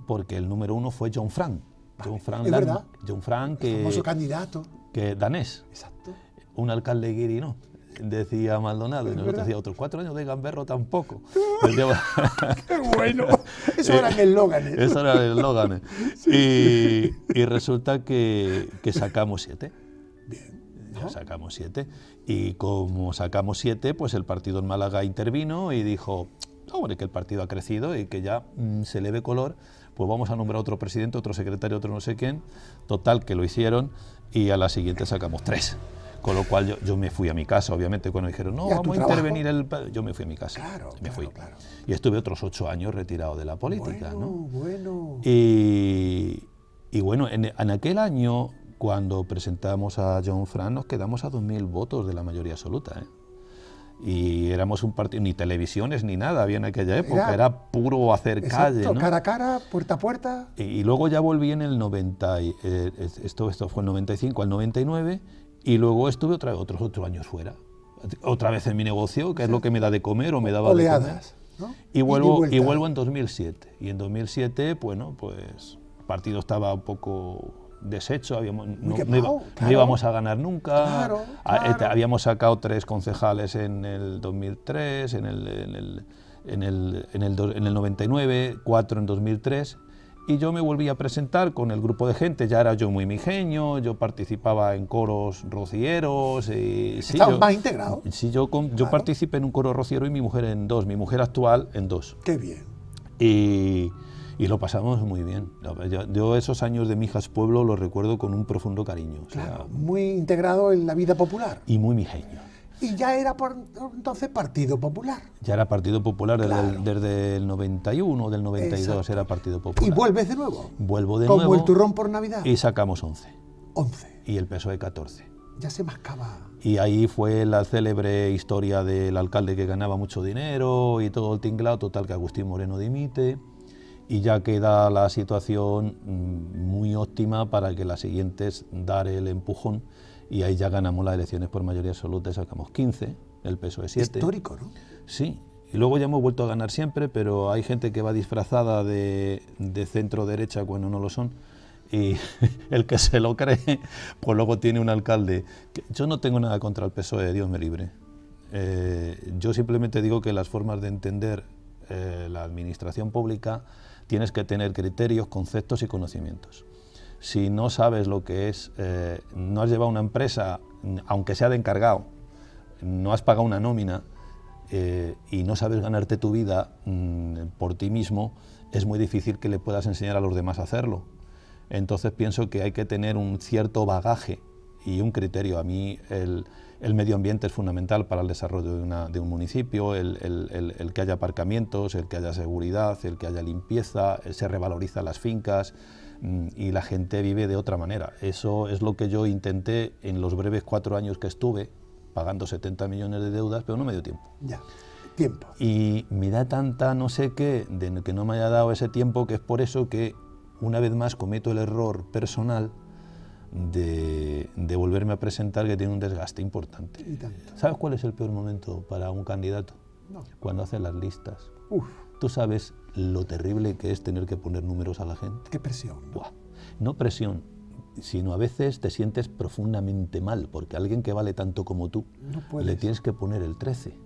porque el número 1 fue John Frank. John Frank, es verdad. John Frank, El famoso candidato. que danés, Exacto. un alcalde guiri, ¿no? Decía Maldonado, y Es nosotros verdad. decía otros 4 años de gamberro tampoco. ¡Qué bueno! Eso eran eslóganes. Eso era el eslogan. Y resulta que sacamos 7. Bien. Ya ¿no? sacamos 7. Y como sacamos 7, pues el partido en Málaga intervino y dijo, bueno, que el partido ha crecido y que ya se le ve color, pues vamos a nombrar otro presidente, otro secretario, otro no sé quién. Total, que lo hicieron y a la siguiente sacamos 3. Con lo cual yo me fui a mi casa, obviamente, cuando dijeron, no, vamos a intervenir yo me fui a mi casa. Claro, me fui. Claro. Y estuve otros 8 años retirado de la política, ¿no? Bueno. Y bueno, en aquel año, cuando presentamos a John Frank, nos quedamos a 2.000 votos de la mayoría absoluta, ¿eh? Y éramos un partido, ni televisiones ni nada había en aquella época, era puro hacer calle, ¿no? Cara a cara, puerta a puerta. Y luego ya volví en el 90, esto fue el 95 al 99, y luego estuve otros 8 años fuera. Otra vez en mi negocio, que es lo que me da de comer o me daba oleadas, de comer. ¿no? Y vuelvo en 2007. Y en 2007, bueno, pues el partido estaba un poco deshecho, no íbamos a ganar nunca. Claro. Habíamos sacado 3 concejales en el 2003, en el 99, 4 en 2003. Y yo me volví a presentar con el grupo de gente, ya era yo muy mijeño, yo participaba en coros rocieros. ¿Estabas más integrado? Sí, yo participé en un coro rociero y mi mujer en 2, mi mujer actual en 2. Qué bien. Y lo pasamos muy bien. Yo esos años de Mijas Pueblo los recuerdo con un profundo cariño. Claro, muy integrado en la vida popular. Y muy mijeño. Y ya era entonces Partido Popular. Ya era Partido Popular claro. desde el 91, del 92. Exacto. Era Partido Popular. ¿Y vuelves de nuevo? Vuelvo de nuevo. Como el turrón por Navidad. Y sacamos 11. 11. Y el PSOE 14. Ya se mascaba. Y ahí fue la célebre historia del alcalde que ganaba mucho dinero y todo el tinglado, total que Agustín Moreno dimite. Y ya queda la situación muy óptima para que las siguientes dar el empujón. Y ahí ya ganamos las elecciones por mayoría absoluta y sacamos 15, el PSOE 7. Histórico, ¿no? Sí, y luego ya hemos vuelto a ganar siempre, pero hay gente que va disfrazada de centro-derecha cuando no lo son, y el que se lo cree, pues luego tiene un alcalde. Yo no tengo nada contra el PSOE, Dios me libre. Yo simplemente digo que las formas de entender la administración pública tienes que tener criterios, conceptos y conocimientos. Si no sabes lo que es, no has llevado una empresa, aunque sea de encargado, no has pagado una nómina y no sabes ganarte tu vida por ti mismo, es muy difícil que le puedas enseñar a los demás a hacerlo. Entonces pienso que hay que tener un cierto bagaje y un criterio. A mí el medio ambiente es fundamental para el desarrollo de un municipio, el que haya aparcamientos, el que haya seguridad, el que haya limpieza, se revalorizan las fincas, y la gente vive de otra manera. Eso es lo que yo intenté en los breves 4 años que estuve, pagando 70 millones de deudas, pero no me dio tiempo. Ya, tiempo. Y me da tanta no sé qué de que no me haya dado ese tiempo, que es por eso que una vez más cometo el error personal de volverme a presentar, que tiene un desgaste importante. ¿Y tanto? ¿Sabes cuál es el peor momento para un candidato? No. Cuando hace las listas. Uf. ¿Tú sabes lo terrible que es tener que poner números a la gente? Qué presión. Buah. No presión, sino a veces te sientes profundamente mal, porque a alguien que vale tanto como tú le tienes que poner el 13.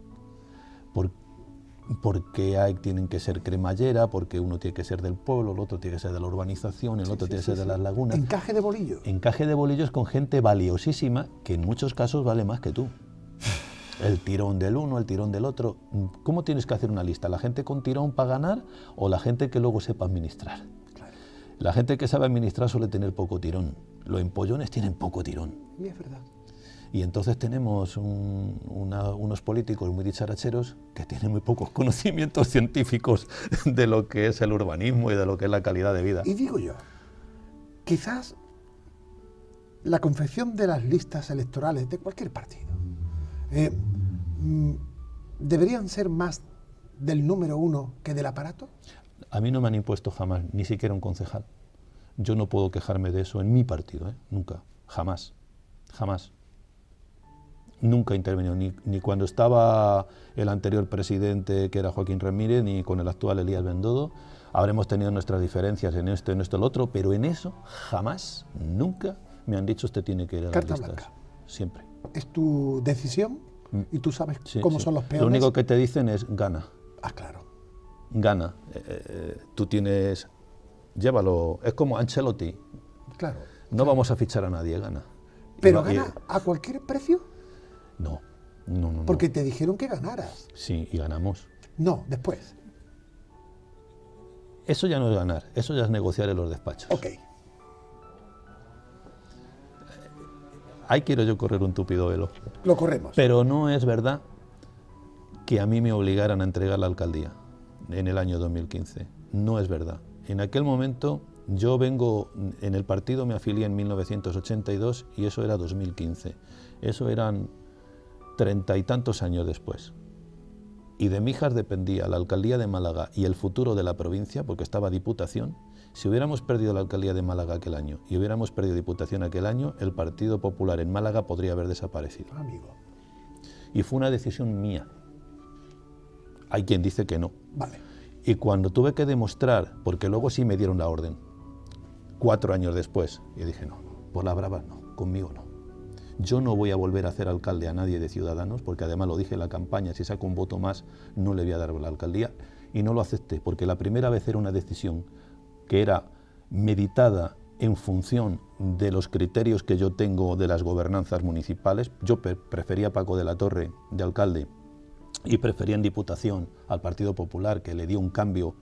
Porque tienen que ser cremallera, porque uno tiene que ser del pueblo, el otro tiene que ser de la urbanización, el otro tiene que ser de las lagunas. Encaje de bolillo. Encaje de bolillos con gente valiosísima, que en muchos casos vale más que tú. El tirón del uno, el tirón del otro. ¿Cómo tienes que hacer una lista? ¿La gente con tirón para ganar o la gente que luego sepa administrar? Claro. La gente que sabe administrar suele tener poco tirón. Los empollones tienen poco tirón. Y es verdad. Y entonces tenemos unos políticos muy dicharacheros que tienen muy pocos conocimientos científicos de lo que es el urbanismo y de lo que es la calidad de vida. Y digo yo, quizás la confección de las listas electorales de cualquier partido deberían ser más del número 1 que del aparato. A mí no me han impuesto jamás, ni siquiera un concejal. Yo no puedo quejarme de eso en mi partido, nunca, jamás, jamás. Nunca he intervenido, ni cuando estaba el anterior presidente, que era Joaquín Ramírez, ni con el actual Elías Bendodo. Habremos tenido nuestras diferencias en esto, en esto, en lo otro, pero en eso jamás, nunca me han dicho usted tiene que ir a las listas. Carta blanca. Siempre. ¿Es tu decisión? ¿Y tú sabes cómo son los peones? Lo único que te dicen es gana. Ah, claro. Gana. Tú tienes... Llévalo. Es como Ancelotti. Claro. No vamos a fichar a nadie, gana. ¿Pero gana a cualquier precio? No. Porque te dijeron que ganaras. Sí, y ganamos. No, después. Eso ya no es ganar, eso ya es negociar en los despachos. Ok. Ahí quiero yo correr un tupido velo. Lo corremos. Pero no es verdad que a mí me obligaran a entregar la alcaldía en el año 2015. No es verdad. En aquel momento yo vengo, en el partido me afilié en 1982 y eso era 2015. Eso eran 30 y tantos años después. Y de Míjar dependía la alcaldía de Málaga y el futuro de la provincia, porque estaba Diputación. Si hubiéramos perdido la alcaldía de Málaga aquel año y hubiéramos perdido Diputación aquel año, el Partido Popular en Málaga podría haber desaparecido. Amigo. Y fue una decisión mía. Hay quien dice que no. Vale. Y cuando tuve que demostrar, porque luego sí me dieron la orden, 4 años después, y dije, no, por la brava no, conmigo no. Yo no voy a volver a hacer alcalde a nadie de Ciudadanos, porque además lo dije en la campaña, si saco un voto más no le voy a dar la alcaldía, y no lo acepté, porque la primera vez era una decisión que era meditada en función de los criterios que yo tengo de las gobernanzas municipales. Yo prefería a Paco de la Torre de alcalde y prefería en Diputación al Partido Popular, que le dio un cambio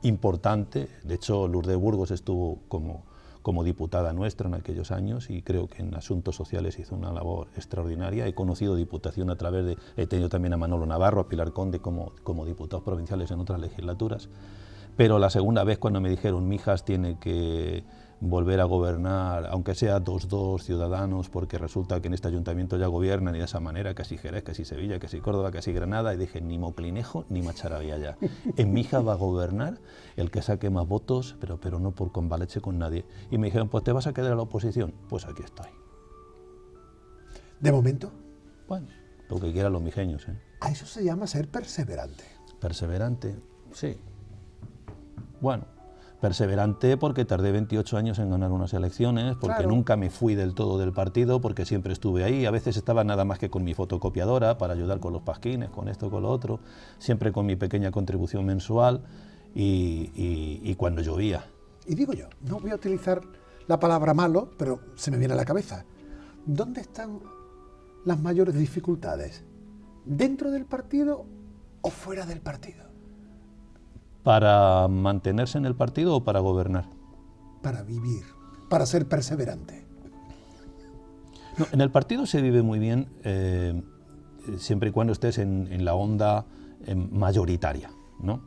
importante. De hecho, Lourdes Burgos estuvo como diputada nuestra en aquellos años y creo que en asuntos sociales hizo una labor extraordinaria. He conocido Diputación a través de... He tenido también a Manolo Navarro, a Pilar Conde como diputados provinciales en otras legislaturas. Pero la segunda vez cuando me dijeron Mijas tiene que volver a gobernar, aunque sea 2-2 Ciudadanos, porque resulta que en este ayuntamiento ya gobiernan y de esa manera, que si Jerez, que si Sevilla, que si Córdoba, que si Granada, y dije ni Moclinejo ni Macharavilla ya. En Mijas va a gobernar el que saque más votos, pero no por convaleche con nadie. Y me dijeron, pues te vas a quedar a la oposición. Pues aquí estoy. ¿De momento? Bueno, lo que quieran los mijeños, ¿eh? A eso se llama ser perseverante. Perseverante, sí. Bueno, perseverante porque tardé 28 años en ganar unas elecciones, porque claro, nunca me fui del todo del partido, porque siempre estuve ahí. A veces estaba nada más que con mi fotocopiadora para ayudar con los pasquines, con esto, con lo otro, siempre con mi pequeña contribución mensual y cuando llovía. Y digo yo, no voy a utilizar la palabra malo, pero se me viene a la cabeza. ¿Dónde están las mayores dificultades? ¿Dentro del partido o fuera del partido? ¿Para mantenerse en el partido o para gobernar? Para vivir, para ser perseverante. No, en el partido se vive muy bien siempre y cuando estés en la onda mayoritaria, ¿no?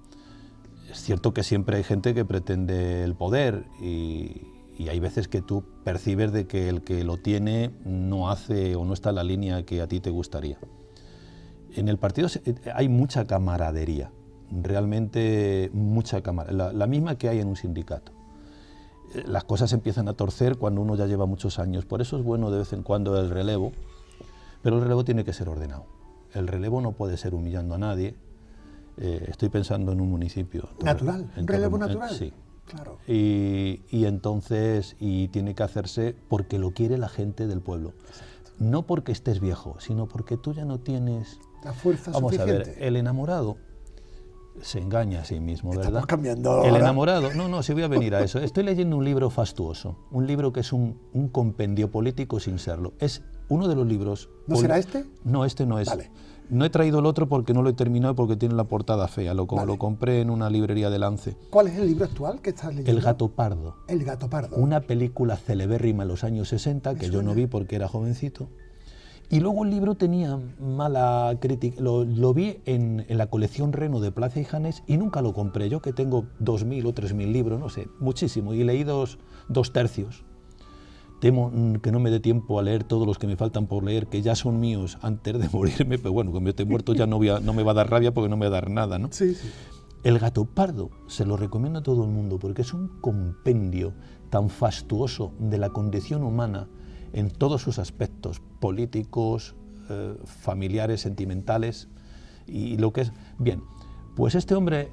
Es cierto que siempre hay gente que pretende el poder y hay veces que tú percibes de que el que lo tiene no hace o no está en la línea que a ti te gustaría. En el partido hay mucha camaradería. Realmente mucha camaradería, la misma que hay en un sindicato. Las cosas empiezan a torcer cuando uno ya lleva muchos años, por eso es bueno de vez en cuando el relevo, pero el relevo tiene que ser ordenado. El relevo no puede ser humillando a nadie. Estoy pensando en un municipio. Natural, un relevo natural. Sí. Claro. Y entonces tiene que hacerse porque lo quiere la gente del pueblo. Exacto. No porque estés viejo, sino porque tú ya no tienes... La fuerza Vamos suficiente. a ver, el enamorado se engaña a sí mismo, ¿verdad? Estamos cambiando El ahora. enamorado, no, sí voy a venir a eso. Estoy leyendo un libro fastuoso, un libro que es un compendio político sin serlo. Es uno de los libros... ¿No será este? No, este no es. Vale. No he traído el otro porque no lo he terminado porque tiene la portada fea. Lo compré en una librería de Lance. ¿Cuál es el libro actual que estás leyendo? El gato pardo. El gato pardo. Una película celebérrima en los años 60 que yo no vi porque era jovencito. Y luego el libro tenía mala crítica, lo vi en la colección Reno de Plaza y Janés y nunca lo compré. Yo que tengo 2.000 o 3.000 libros, no sé, muchísimo, y leí dos tercios. Temo que no me dé tiempo a leer todos los que me faltan por leer, que ya son míos antes de morirme, pero bueno, cuando yo esté muerto ya no me va a dar rabia porque no me va a dar nada, ¿no? Sí, sí. El gato pardo se lo recomiendo a todo el mundo porque es un compendio tan fastuoso de la condición humana en todos sus aspectos, políticos, familiares, sentimentales, y lo que es... Bien, pues este hombre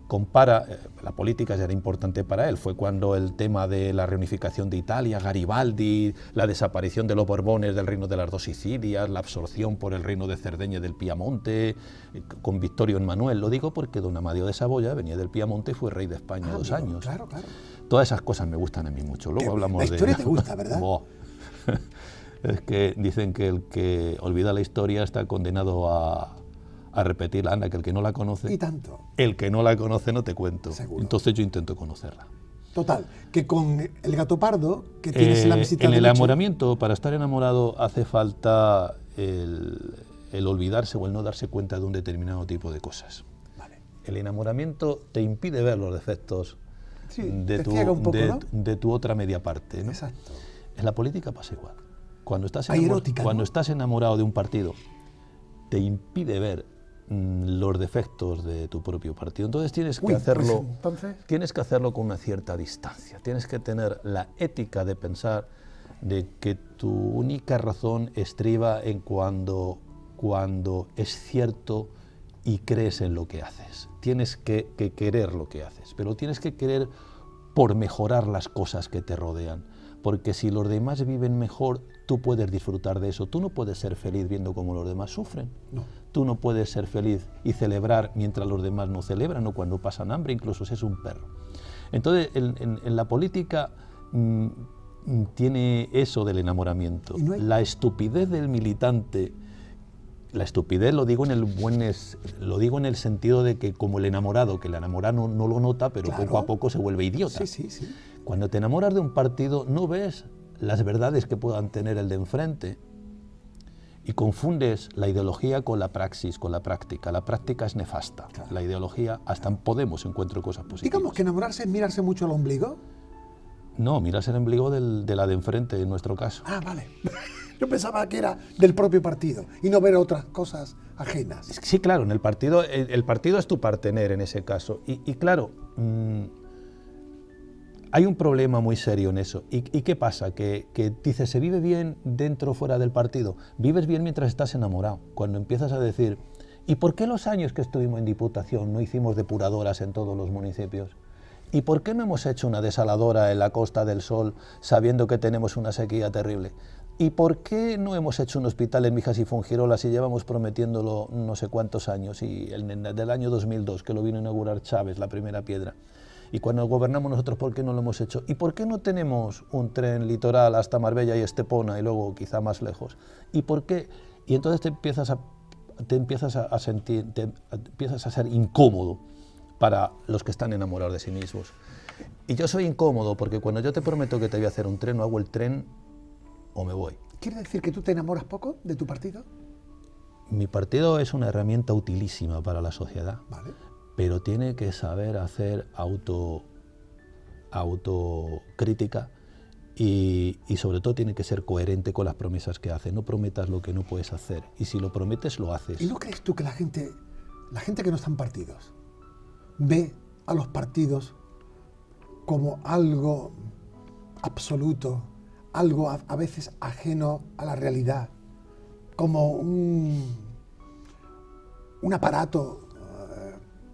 compara, la política ya era importante para él, fue cuando el tema de la reunificación de Italia, Garibaldi, la desaparición de los Borbones del Reino de las Dos Sicilias, la absorción por el Reino de Cerdeña y del Piamonte, con Victorio Emmanuel, lo digo porque don Amadeo de Saboya venía del Piamonte y fue rey de España 2 años. Claro, claro. Todas esas cosas me gustan a mí mucho, luego hablamos de... La historia te gusta, ¿verdad? Es que dicen que el que olvida la historia está condenado a a repetirla. Anda, que el que no la conoce... Y tanto. El que no la conoce no te cuento. Seguro. Entonces yo intento conocerla. Total, que con el gato pardo que tienes en la visita en de el noche, enamoramiento, para estar enamorado hace falta el olvidarse o el no darse cuenta de un determinado tipo de cosas. Vale. El enamoramiento te impide ver los defectos Sí, de, te ciega un poco, ¿no? de tu otra media parte, ¿no? Exacto. En la política pasa igual. Cuando estás, Hay erótica, ¿no? cuando estás enamorado de un partido, te impide ver los defectos de tu propio partido. Entonces tienes que hacerlo, tienes que hacerlo con una cierta distancia. Tienes que tener la ética de pensar de que tu única razón estriba en cuando es cierto y crees en lo que haces. Tienes que querer lo que haces, pero tienes que querer por mejorar las cosas que te rodean. Porque si los demás viven mejor, tú puedes disfrutar de eso. Tú no puedes ser feliz viendo cómo los demás sufren. No. Tú no puedes ser feliz y celebrar mientras los demás no celebran o cuando pasan hambre, incluso si es un perro. Entonces, en la política tiene eso del enamoramiento. ¿Y no hay? La estupidez del militante, la estupidez lo digo en el sentido de que como el enamorado, que el enamorado no lo nota, pero claro, poco a poco se vuelve idiota. Sí. Cuando te enamoras de un partido no ves las verdades que puedan tener el de enfrente y confundes la ideología con la praxis, con la práctica. La práctica es nefasta. Claro. La ideología, hasta en Podemos encuentro cosas positivas. Digamos que enamorarse es mirarse mucho el ombligo. No, miras el ombligo de la de enfrente, en nuestro caso. Ah, vale. Yo pensaba que era del propio partido y no ver otras cosas ajenas. Sí, claro, en el partido es tu partener en ese caso. Y claro, hay un problema muy serio en eso. ¿Y qué pasa? Que dices, ¿se vive bien dentro o fuera del partido? Vives bien mientras estás enamorado. Cuando empiezas a decir, ¿y por qué los años que estuvimos en Diputación no hicimos depuradoras en todos los municipios? ¿Y por qué no hemos hecho una desaladora en la Costa del Sol sabiendo que tenemos una sequía terrible? ¿Y por qué no hemos hecho un hospital en Mijas y Fuengirola si llevamos prometiéndolo no sé cuántos años? Y del año 2002, que lo vino a inaugurar Chávez, la primera piedra. Y cuando gobernamos nosotros, ¿por qué no lo hemos hecho? ¿Y por qué no tenemos un tren litoral hasta Marbella y Estepona y luego quizá más lejos? ¿Y por qué? Y entonces te empiezas a ser incómodo para los que están enamorados de sí mismos. Y yo soy incómodo porque cuando yo te prometo que te voy a hacer un tren, o hago el tren o me voy. ¿Quiere decir que tú te enamoras poco de tu partido? Mi partido es una herramienta utilísima para la sociedad. Vale. Pero tiene que saber hacer autocrítica y sobre todo tiene que ser coherente con las promesas que hace. No prometas lo que no puedes hacer y si lo prometes, lo haces. ¿Y no crees tú que la gente que no está en partidos ve a los partidos como algo absoluto, algo a veces ajeno a la realidad, como un aparato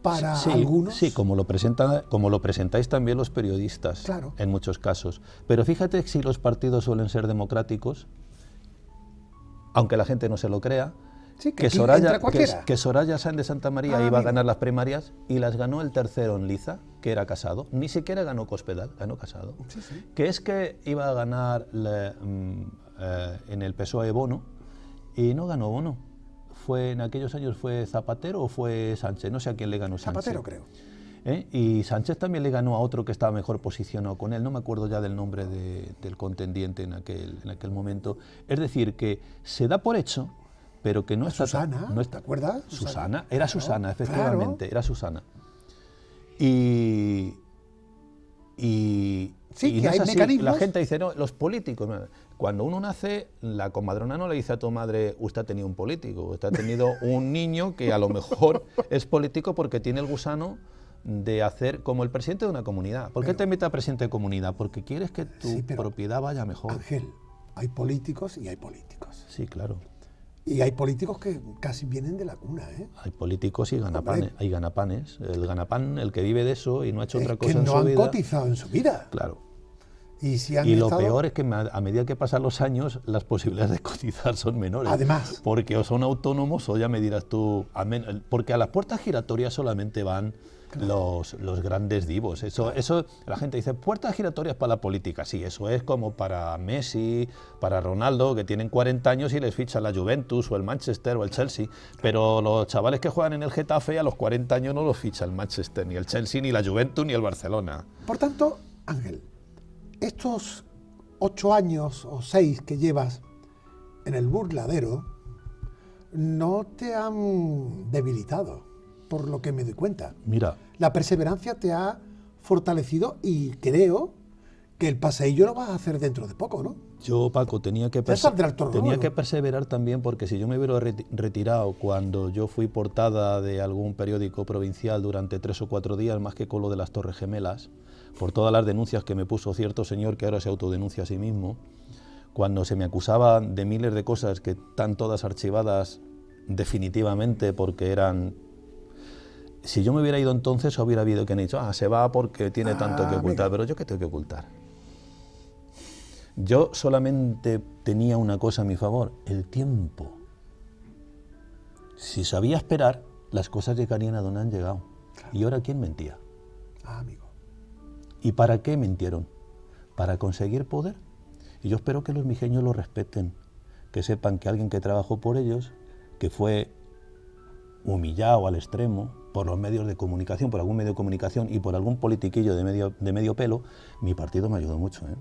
para algunos? Sí, como lo presentáis también los periodistas, claro, en muchos casos. Pero fíjate que si los partidos suelen ser democráticos, aunque la gente no se lo crea, sí, que Soraya Sáenz de Santa María iba a ganar las primarias y las ganó el tercero en liza, que era Casado. Ni siquiera ganó Cospedal, ganó Casado. Sí. Que es que iba a ganar en el PSOE Bono y no ganó Bono. En aquellos años fue Zapatero o fue Sánchez, no sé a quién le ganó Sánchez. Zapatero, creo. Y Sánchez también le ganó a otro que estaba mejor posicionado con él, no me acuerdo ya del nombre del contendiente en aquel momento. Es decir, que se da por hecho, pero que no está... Susana, no ¿te acuerdas? Susana, era claro, Susana, efectivamente, claro. Era Susana. Y sí, que no hay así. mecanismos. La gente dice, no, los políticos... Cuando uno nace, la comadrona no le dice a tu madre, usted ha tenido un político, usted ha tenido un niño que a lo mejor es político porque tiene el gusano de hacer como el presidente de una comunidad. ¿Por qué te metes a presidente de comunidad? Porque quieres que tu propiedad vaya mejor. Ángel, hay políticos y hay políticos. Sí, claro. Y hay políticos que casi vienen de la cuna, ¿eh? Hay políticos y ganapanes. Hay ganapanes. El ganapán, el que vive de eso y no ha hecho otra cosa que en no su han vida. cotizado en su vida. Claro. Y, si han y lo estado... peor es que a medida que pasan los años, las posibilidades de cotizar son menores. Además. Porque o son autónomos o ya me dirás tú, porque a las puertas giratorias solamente van los grandes divos. Eso, la gente dice, puertas giratorias para la política. Sí, eso es como para Messi, para Ronaldo, que tienen 40 años y les ficha la Juventus o el Manchester o el Chelsea. Pero los chavales que juegan en el Getafe a los 40 años no los ficha el Manchester, ni el Chelsea, ni la Juventus, ni el Barcelona. Por tanto, Ángel, estos 8 años o 6 que llevas en el burladero no te han debilitado, por lo que me doy cuenta. Mira, la perseverancia te ha fortalecido y creo que el paseillo lo vas a hacer dentro de poco, ¿no? yo, Paco, tenía que perseverar también, porque si yo me hubiera retirado cuando yo fui portada de algún periódico provincial durante 3 o 4 días, más que con lo de las Torres Gemelas, por todas las denuncias que me puso cierto señor que ahora se autodenuncia a sí mismo, cuando se me acusaba de miles de cosas que están todas archivadas definitivamente porque eran... Si yo me hubiera ido entonces, hubiera habido quien ha dicho, se va porque tiene tanto que ocultar, pero yo ¿qué tengo que ocultar? Yo solamente tenía una cosa a mi favor, el tiempo. Si sabía esperar, las cosas llegarían a donde han llegado. Claro. ¿Y ahora quién mentía? Amigo. ¿Y para qué mintieron? ¿Para conseguir poder? Y yo espero que los mijeños lo respeten, que sepan que alguien que trabajó por ellos, que fue humillado al extremo por los medios de comunicación, por algún medio de comunicación y por algún politiquillo de medio pelo, mi partido me ayudó mucho, ¿eh?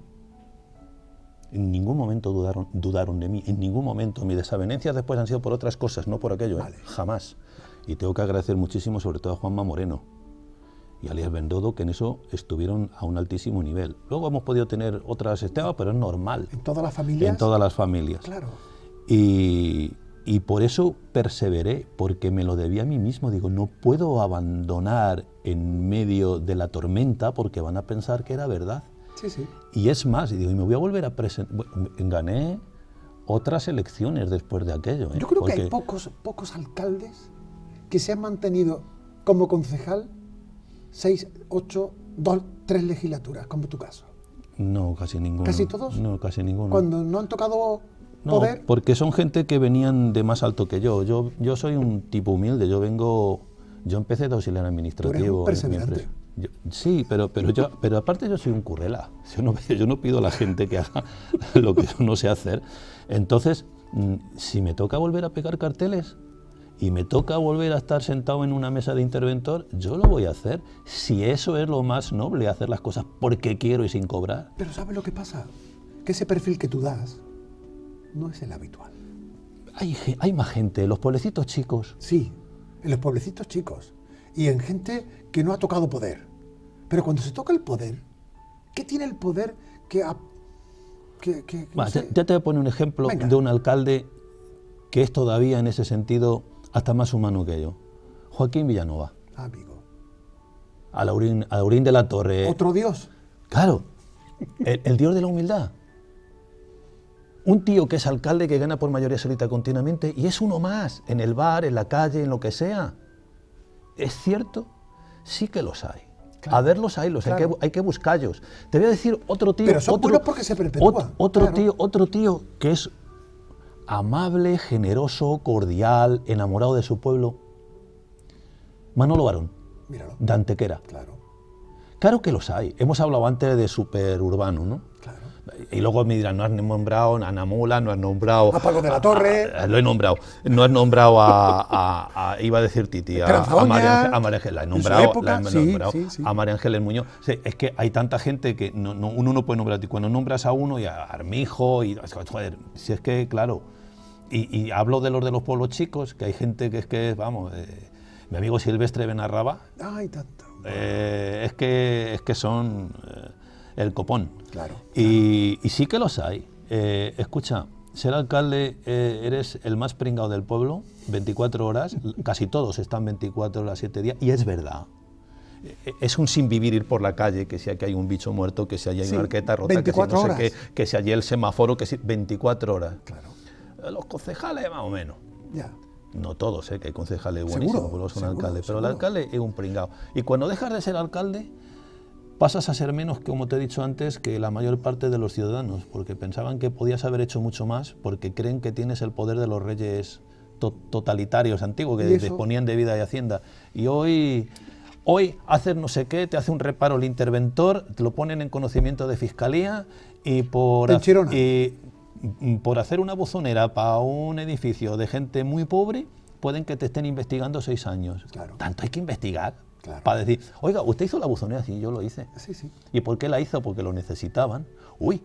En ningún momento dudaron de mí, en ningún momento. Mis desavenencias después han sido por otras cosas, no por aquello, vale. Jamás. Y tengo que agradecer muchísimo, sobre todo a Juanma Moreno y a Elías Bendodo, que en eso estuvieron a un altísimo nivel. Luego hemos podido tener otras estemas, pero es normal. ¿En todas las familias? En todas las familias. Claro. Y por eso perseveré, porque me lo debía a mí mismo. Digo, no puedo abandonar en medio de la tormenta porque van a pensar que era verdad. Sí, sí. Y es más, y digo, y me voy a volver a presentar. Bueno, gané otras elecciones después de aquello. Yo creo que hay pocos alcaldes que se han mantenido como concejal 6, 8, 2, 3 legislaturas, como tu caso. No, casi ninguno. ¿Casi todos? No, casi ninguno. Cuando no han tocado poder. No, porque son gente que venían de más alto que yo. Yo soy un tipo humilde, yo empecé de auxiliar administrativo. Tú eres un perseverante. Sí, pero aparte yo soy un currela. Yo no pido a la gente que haga lo que yo no sé hacer. Entonces, si me toca volver a pegar carteles y me toca volver a estar sentado en una mesa de interventor, yo lo voy a hacer. Si eso es lo más noble, hacer las cosas porque quiero y sin cobrar. Pero ¿sabes lo que pasa? Que ese perfil que tú das no es el habitual. Hay más gente, los pueblecitos chicos. Sí, en los pueblecitos chicos. Y en gente que no ha tocado poder. Pero cuando se toca el poder, ¿qué tiene el poder que no sé? Ya te voy a poner un ejemplo de un alcalde que es todavía en ese sentido hasta más humano que yo. Joaquín Villanueva. Amigo. A Laurín de la Torre. ¿Otro dios? Claro, el dios de la humildad. Un tío que es alcalde, que gana por mayoría absoluta continuamente, y es uno más, en el bar, en la calle, en lo que sea. ¿Es cierto? Sí que los hay. Claro. A verlos hay, claro. hay que buscarlos. Te voy a decir otro tío... Pero son buenos porque se perpetúan. Otro tío que es amable, generoso, cordial, enamorado de su pueblo. Manolo Barón. Míralo. De Antequera. Claro que los hay. Hemos hablado antes de superurbano, ¿no? Claro. Y luego me dirán, no has nombrado a Ana Mola, no has nombrado... A Paco de la Torre... Lo he nombrado. No has nombrado iba a decir Titi, a María Ángel. La he nombrado, sí. A María Ángeles Muñoz. Sí, es que hay tanta gente que uno no puede nombrar. Cuando nombras a uno y a Armijo, joder, si es que, claro... Y hablo de los pueblos chicos, que hay gente que vamos... mi amigo Silvestre Benarraba... Ay, tanto. Es que son... el copón. Claro. Y sí que los hay. Escucha, ser alcalde eres el más pringado del pueblo, 24 horas, casi todos están 24 horas, 7 días, y es verdad. Es un sin vivir ir por la calle, que si aquí hay un bicho muerto, que si allí hay una arqueta rota, que si no sé qué, que si allí el semáforo, que si 24 horas. Claro. Los concejales más o menos. Ya. No todos, que hay concejales buenísimos, son alcaldes, pero el alcalde es un pringado. Y cuando dejas de ser alcalde, pasas a ser menos, como te he dicho antes, que la mayor parte de los ciudadanos, porque pensaban que podías haber hecho mucho más, porque creen que tienes el poder de los reyes totalitarios antiguos, que disponían de vida y hacienda. Y hoy haces no sé qué, te hace un reparo el interventor, te lo ponen en conocimiento de fiscalía y por hacer una buzonera para un edificio de gente muy pobre, pueden que te estén investigando 6 años. Claro. Tanto hay que investigar. Claro. Para decir, oiga, ¿usted hizo la buzonera? Sí, yo lo hice. Sí, sí. ¿Y por qué la hizo? Porque lo necesitaban. Uy.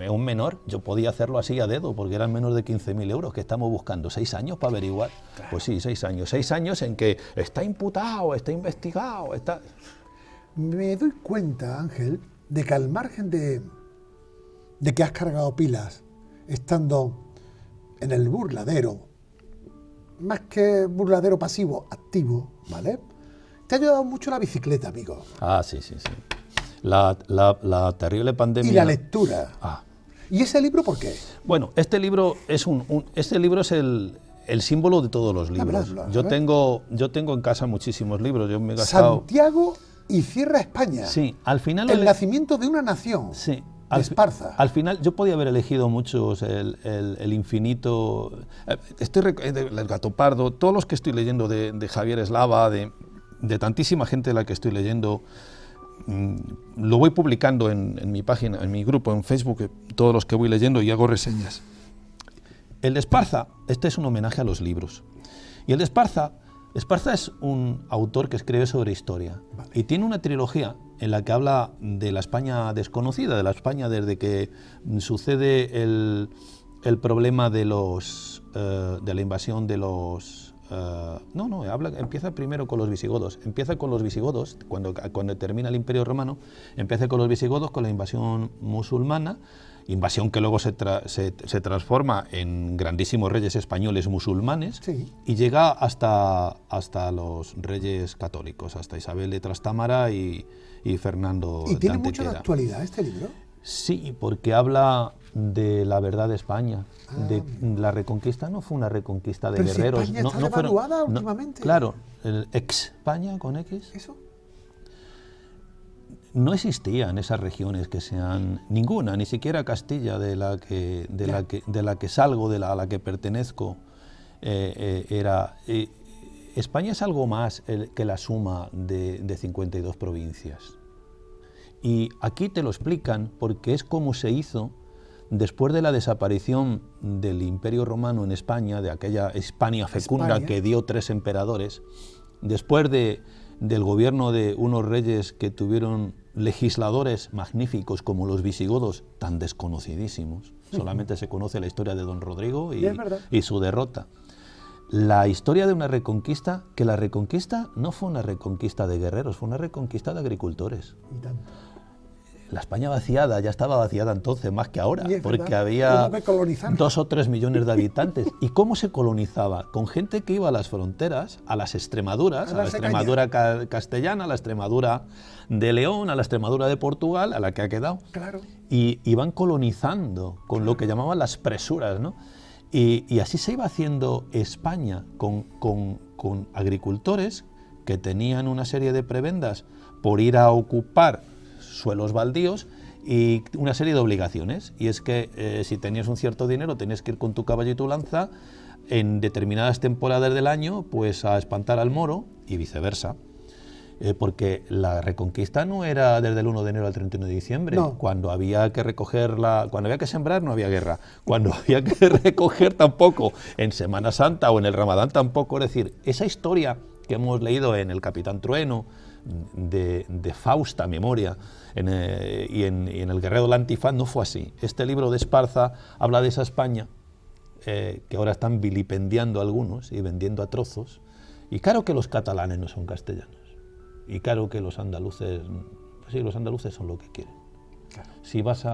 Es un menor, yo podía hacerlo así a dedo, porque eran menos de 15.000 euros, que estamos buscando 6 años para averiguar. Claro. Pues sí, 6 años. 6 años en que está imputado, está investigado, está... Me doy cuenta, Ángel, de que al margen de que has cargado pilas estando en el burladero, más que burladero pasivo, activo, ¿vale? Te ha ayudado mucho la bicicleta, amigo. Ah, sí. La terrible pandemia... Y la lectura. Ah. ¿Y ese libro por qué? Bueno, este libro es el símbolo de todos los libros. Yo tengo en casa muchísimos libros. Yo me he gastado... Santiago y cierra España. Sí, al final... El nacimiento de una nación. Sí. De Esparza. Al final yo podía haber elegido muchos, el infinito, el Gato Pardo, todos los que estoy leyendo de Javier Eslava, de tantísima gente de la que estoy leyendo, lo voy publicando en mi página, en mi grupo, en Facebook, todos los que voy leyendo, y hago reseñas. El de Esparza, este es un homenaje a los libros. Y el de Esparza es un autor que escribe sobre historia, vale, y tiene una trilogía en la que habla de la España desconocida, de la España desde que sucede el problema de la invasión de los... empieza primero con los visigodos. Empieza con los visigodos, cuando termina el Imperio Romano, empieza con los visigodos, con la invasión musulmana, invasión que luego se transforma en grandísimos reyes españoles musulmanes, sí, y llega hasta los reyes católicos, hasta Isabel de Trastámara y Fernando de Antequera. ¿Y tiene mucha actualidad este libro? Sí, porque habla de la verdad de España. De la reconquista no fue una reconquista de guerreros. Si España está devaluada últimamente. Claro, el ex-España con X. ¿Eso? No existían esas regiones que sean ninguna, ni siquiera Castilla, de la que salgo, a la que pertenezco, era... España es algo más que la suma de 52 provincias. Y aquí te lo explican porque es como se hizo después de la desaparición del Imperio Romano en España, de aquella Hispania fecunda que dio 3 emperadores, después del gobierno de unos reyes que tuvieron legisladores magníficos como los visigodos, tan desconocidísimos. Solamente se conoce la historia de Don Rodrigo y su derrota. La historia de una reconquista, que la reconquista no fue una reconquista de guerreros, fue una reconquista de agricultores. La España vaciada ya estaba vaciada entonces, más que ahora, porque había 2 o 3 millones de habitantes. ¿Y cómo se colonizaba? Con gente que iba a las fronteras, a las Extremaduras, a la Extremadura castellana, a la Extremadura de León, a la Extremadura de Portugal, a la que ha quedado. Claro. Y iban colonizando con lo que llamaban las presuras, ¿no? Y así se iba haciendo España con agricultores que tenían una serie de prebendas por ir a ocupar suelos baldíos y una serie de obligaciones. Y es que si tenías un cierto dinero tenías que ir con tu caballo y tu lanza en determinadas temporadas del año pues a espantar al moro y viceversa. Porque la reconquista no era desde el 1 de enero al 31 de diciembre. No. Cuando había que cuando había que sembrar no había guerra. Cuando había que recoger tampoco. En Semana Santa o en el Ramadán tampoco. Es decir, esa historia que hemos leído en El Capitán Trueno, de Fausta Memoria, y en El Guerrero de la Antifaz, no fue así. Este libro de Esparza habla de esa España que ahora están vilipendiando a algunos y vendiendo a trozos. Y claro que los catalanes no son castellanos. Y claro que los andaluces, pues sí, los andaluces son lo que quieren. Claro. Si vas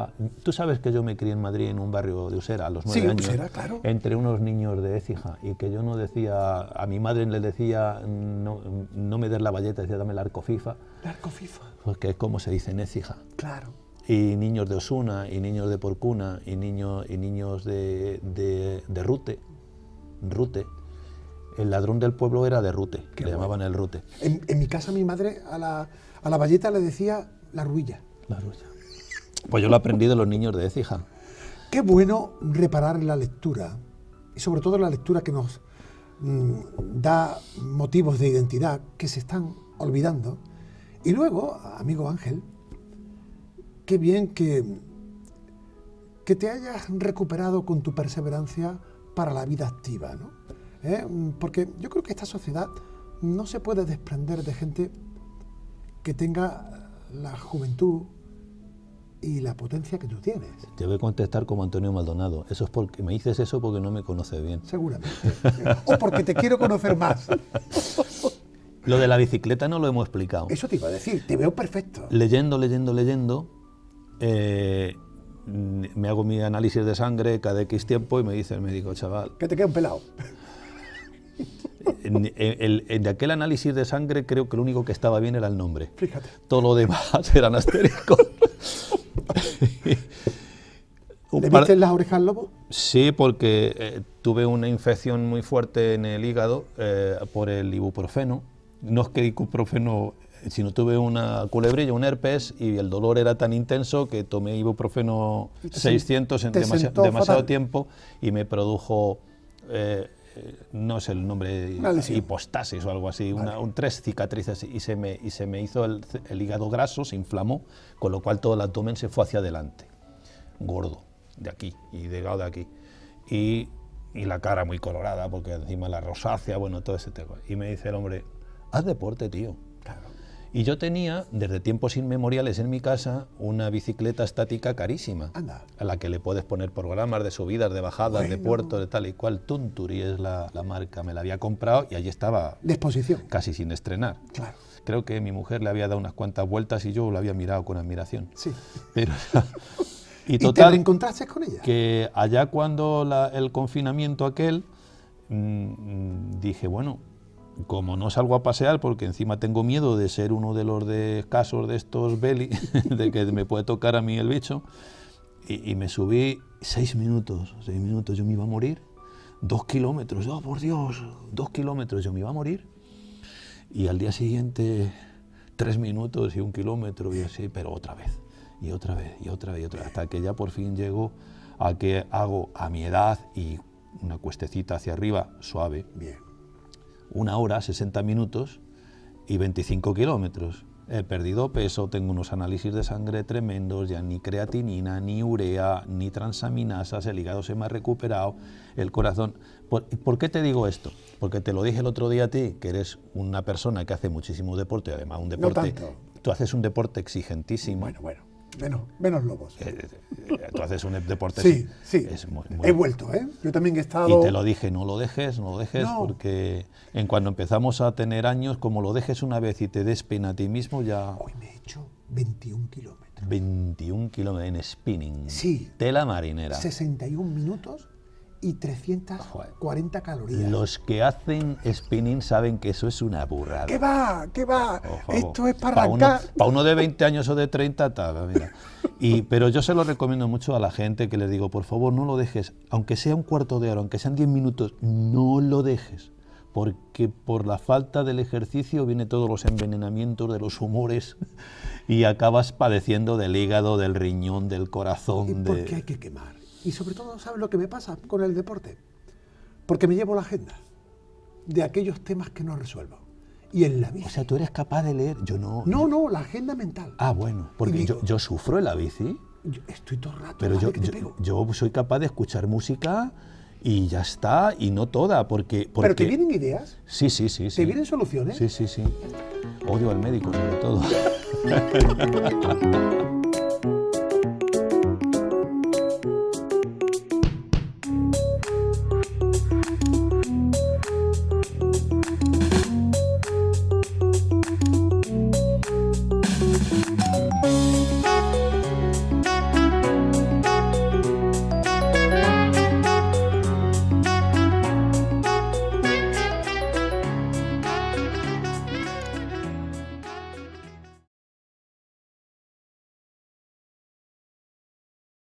tú sabes que yo me crié en Madrid en un barrio de Usera a los 9 años, Usera, claro, entre unos niños de Écija, y que yo no decía, a mi madre le decía, no me des la valleta, decía dame el arcofifa. ¿El arcofifa? Porque es como se dice en Écija. Claro. Y niños de Osuna, y niños de Porcuna, y niños de Rute. el ladrón del pueblo era de Rute, Qué le bueno. llamaban el Rute. En mi casa mi madre a la bayeta le decía la ruilla. La rulla. Pues yo lo aprendí de los niños de Écija. Qué bueno reparar en la lectura, y sobre todo en la lectura que nos da motivos de identidad que se están olvidando. Y luego, amigo Ángel, qué bien que te hayas recuperado con tu perseverancia para la vida activa, ¿no? Porque yo creo que esta sociedad no se puede desprender de gente que tenga la juventud y la potencia que tú tienes. Te voy a contestar como Antonio Maldonado. Eso es porque me dices eso porque no me conoces bien. Seguramente. O porque te quiero conocer más. Lo de la bicicleta no lo hemos explicado. Eso te iba a decir, te veo perfecto. Leyendo, me hago mi análisis de sangre cada X tiempo y me dice el médico, chaval, Que te queda un pelado. de aquel análisis de sangre creo que lo único que estaba bien era el nombre. Fíjate. Todo lo demás eran asteriscos. ¿Le viste las orejas al lobo? Sí, porque tuve una infección muy fuerte en el hígado por el ibuprofeno. No es que ibuprofeno, sino tuve una culebrilla, un herpes, y el dolor era tan intenso que tomé ibuprofeno 600 en demasiado tiempo y me produjo, no sé el nombre, hipostasis o algo así, Vale. 3 cicatrices, y se me hizo el hígado graso, se inflamó, con lo cual todo el abdomen se fue hacia adelante, gordo, de aquí, y delgado de aquí. Y la cara muy colorada, porque encima la rosácea, bueno, todo ese tema. Y me dice el hombre, haz deporte, tío. Claro. Y yo tenía, desde tiempos inmemoriales en mi casa, una bicicleta estática carísima, Anda. a la que le puedes poner programas de subidas, de bajadas, de Bueno. puertos, de tal y cual. Tunturi es la marca, me la había comprado y allí estaba De exposición. casi sin estrenar. Claro. Creo que mi mujer le había dado unas cuantas vueltas y yo lo había mirado con admiración. Sí. Pero, ¿Y te total, reencontraste con ella? que allá cuando el confinamiento aquel, dije, bueno, como no salgo a pasear, porque encima tengo miedo de ser uno de los casos de estos belly, de que me puede tocar a mí el bicho, y me subí 6 minutos, yo me iba a morir, 2 kilómetros, oh por Dios, 2 kilómetros, yo me iba a morir, y al día siguiente 3 minutos y 1 kilómetro, y así, pero otra vez, y otra vez, y otra vez, y otra vez, hasta que ya por fin llego a que hago a mi edad y una cuestecita hacia arriba suave, Bien. 1 hora, 60 minutos y 25 kilómetros. He perdido peso, tengo unos análisis de sangre tremendos, ya ni creatinina, ni urea, ni transaminasas, el hígado se me ha recuperado, el corazón... ¿Por qué te digo esto? Porque te lo dije el otro día a ti, que eres una persona que hace muchísimo deporte, además un deporte... No tanto. Tú haces un deporte exigentísimo. Bueno. Menos lobos. Tú haces un deporte... Sí. Es muy, He vuelto, ¿eh? Yo también he estado... Y te lo dije, no lo dejes, No. porque cuando empezamos a tener años, como lo dejes una vez y te des pena a ti mismo, ya... Hoy me he hecho 21 kilómetros. 21 kilómetros en spinning. Sí. Tela marinera. 61 minutos y 340 calorías. Los que hacen spinning saben que eso es una burrada. ¿Qué va? Por favor. Esto es para Pa' arrancar. Para uno de 20 años o de 30, tal, mira. Pero yo se lo recomiendo mucho a la gente, que les digo, por favor, no lo dejes, aunque sea un cuarto de hora, aunque sean 10 minutos, no lo dejes, porque por la falta del ejercicio vienen todos los envenenamientos de los humores y acabas padeciendo del hígado, del riñón, del corazón. ¿Y por qué hay que quemar? Y sobre todo, ¿sabes lo que me pasa con el deporte? Porque me llevo la agenda de aquellos temas que no resuelvo. Y en la bici... O sea, tú eres capaz de leer, yo no... No, la agenda mental. Ah, bueno, porque yo sufro en la bici, Yo estoy todo el rato, pero ¿vale? Que te pego. yo soy capaz de escuchar música y ya está, y no toda, porque... ¿Pero te vienen ideas? Sí. ¿Te vienen soluciones? Sí. Odio al médico, sobre todo.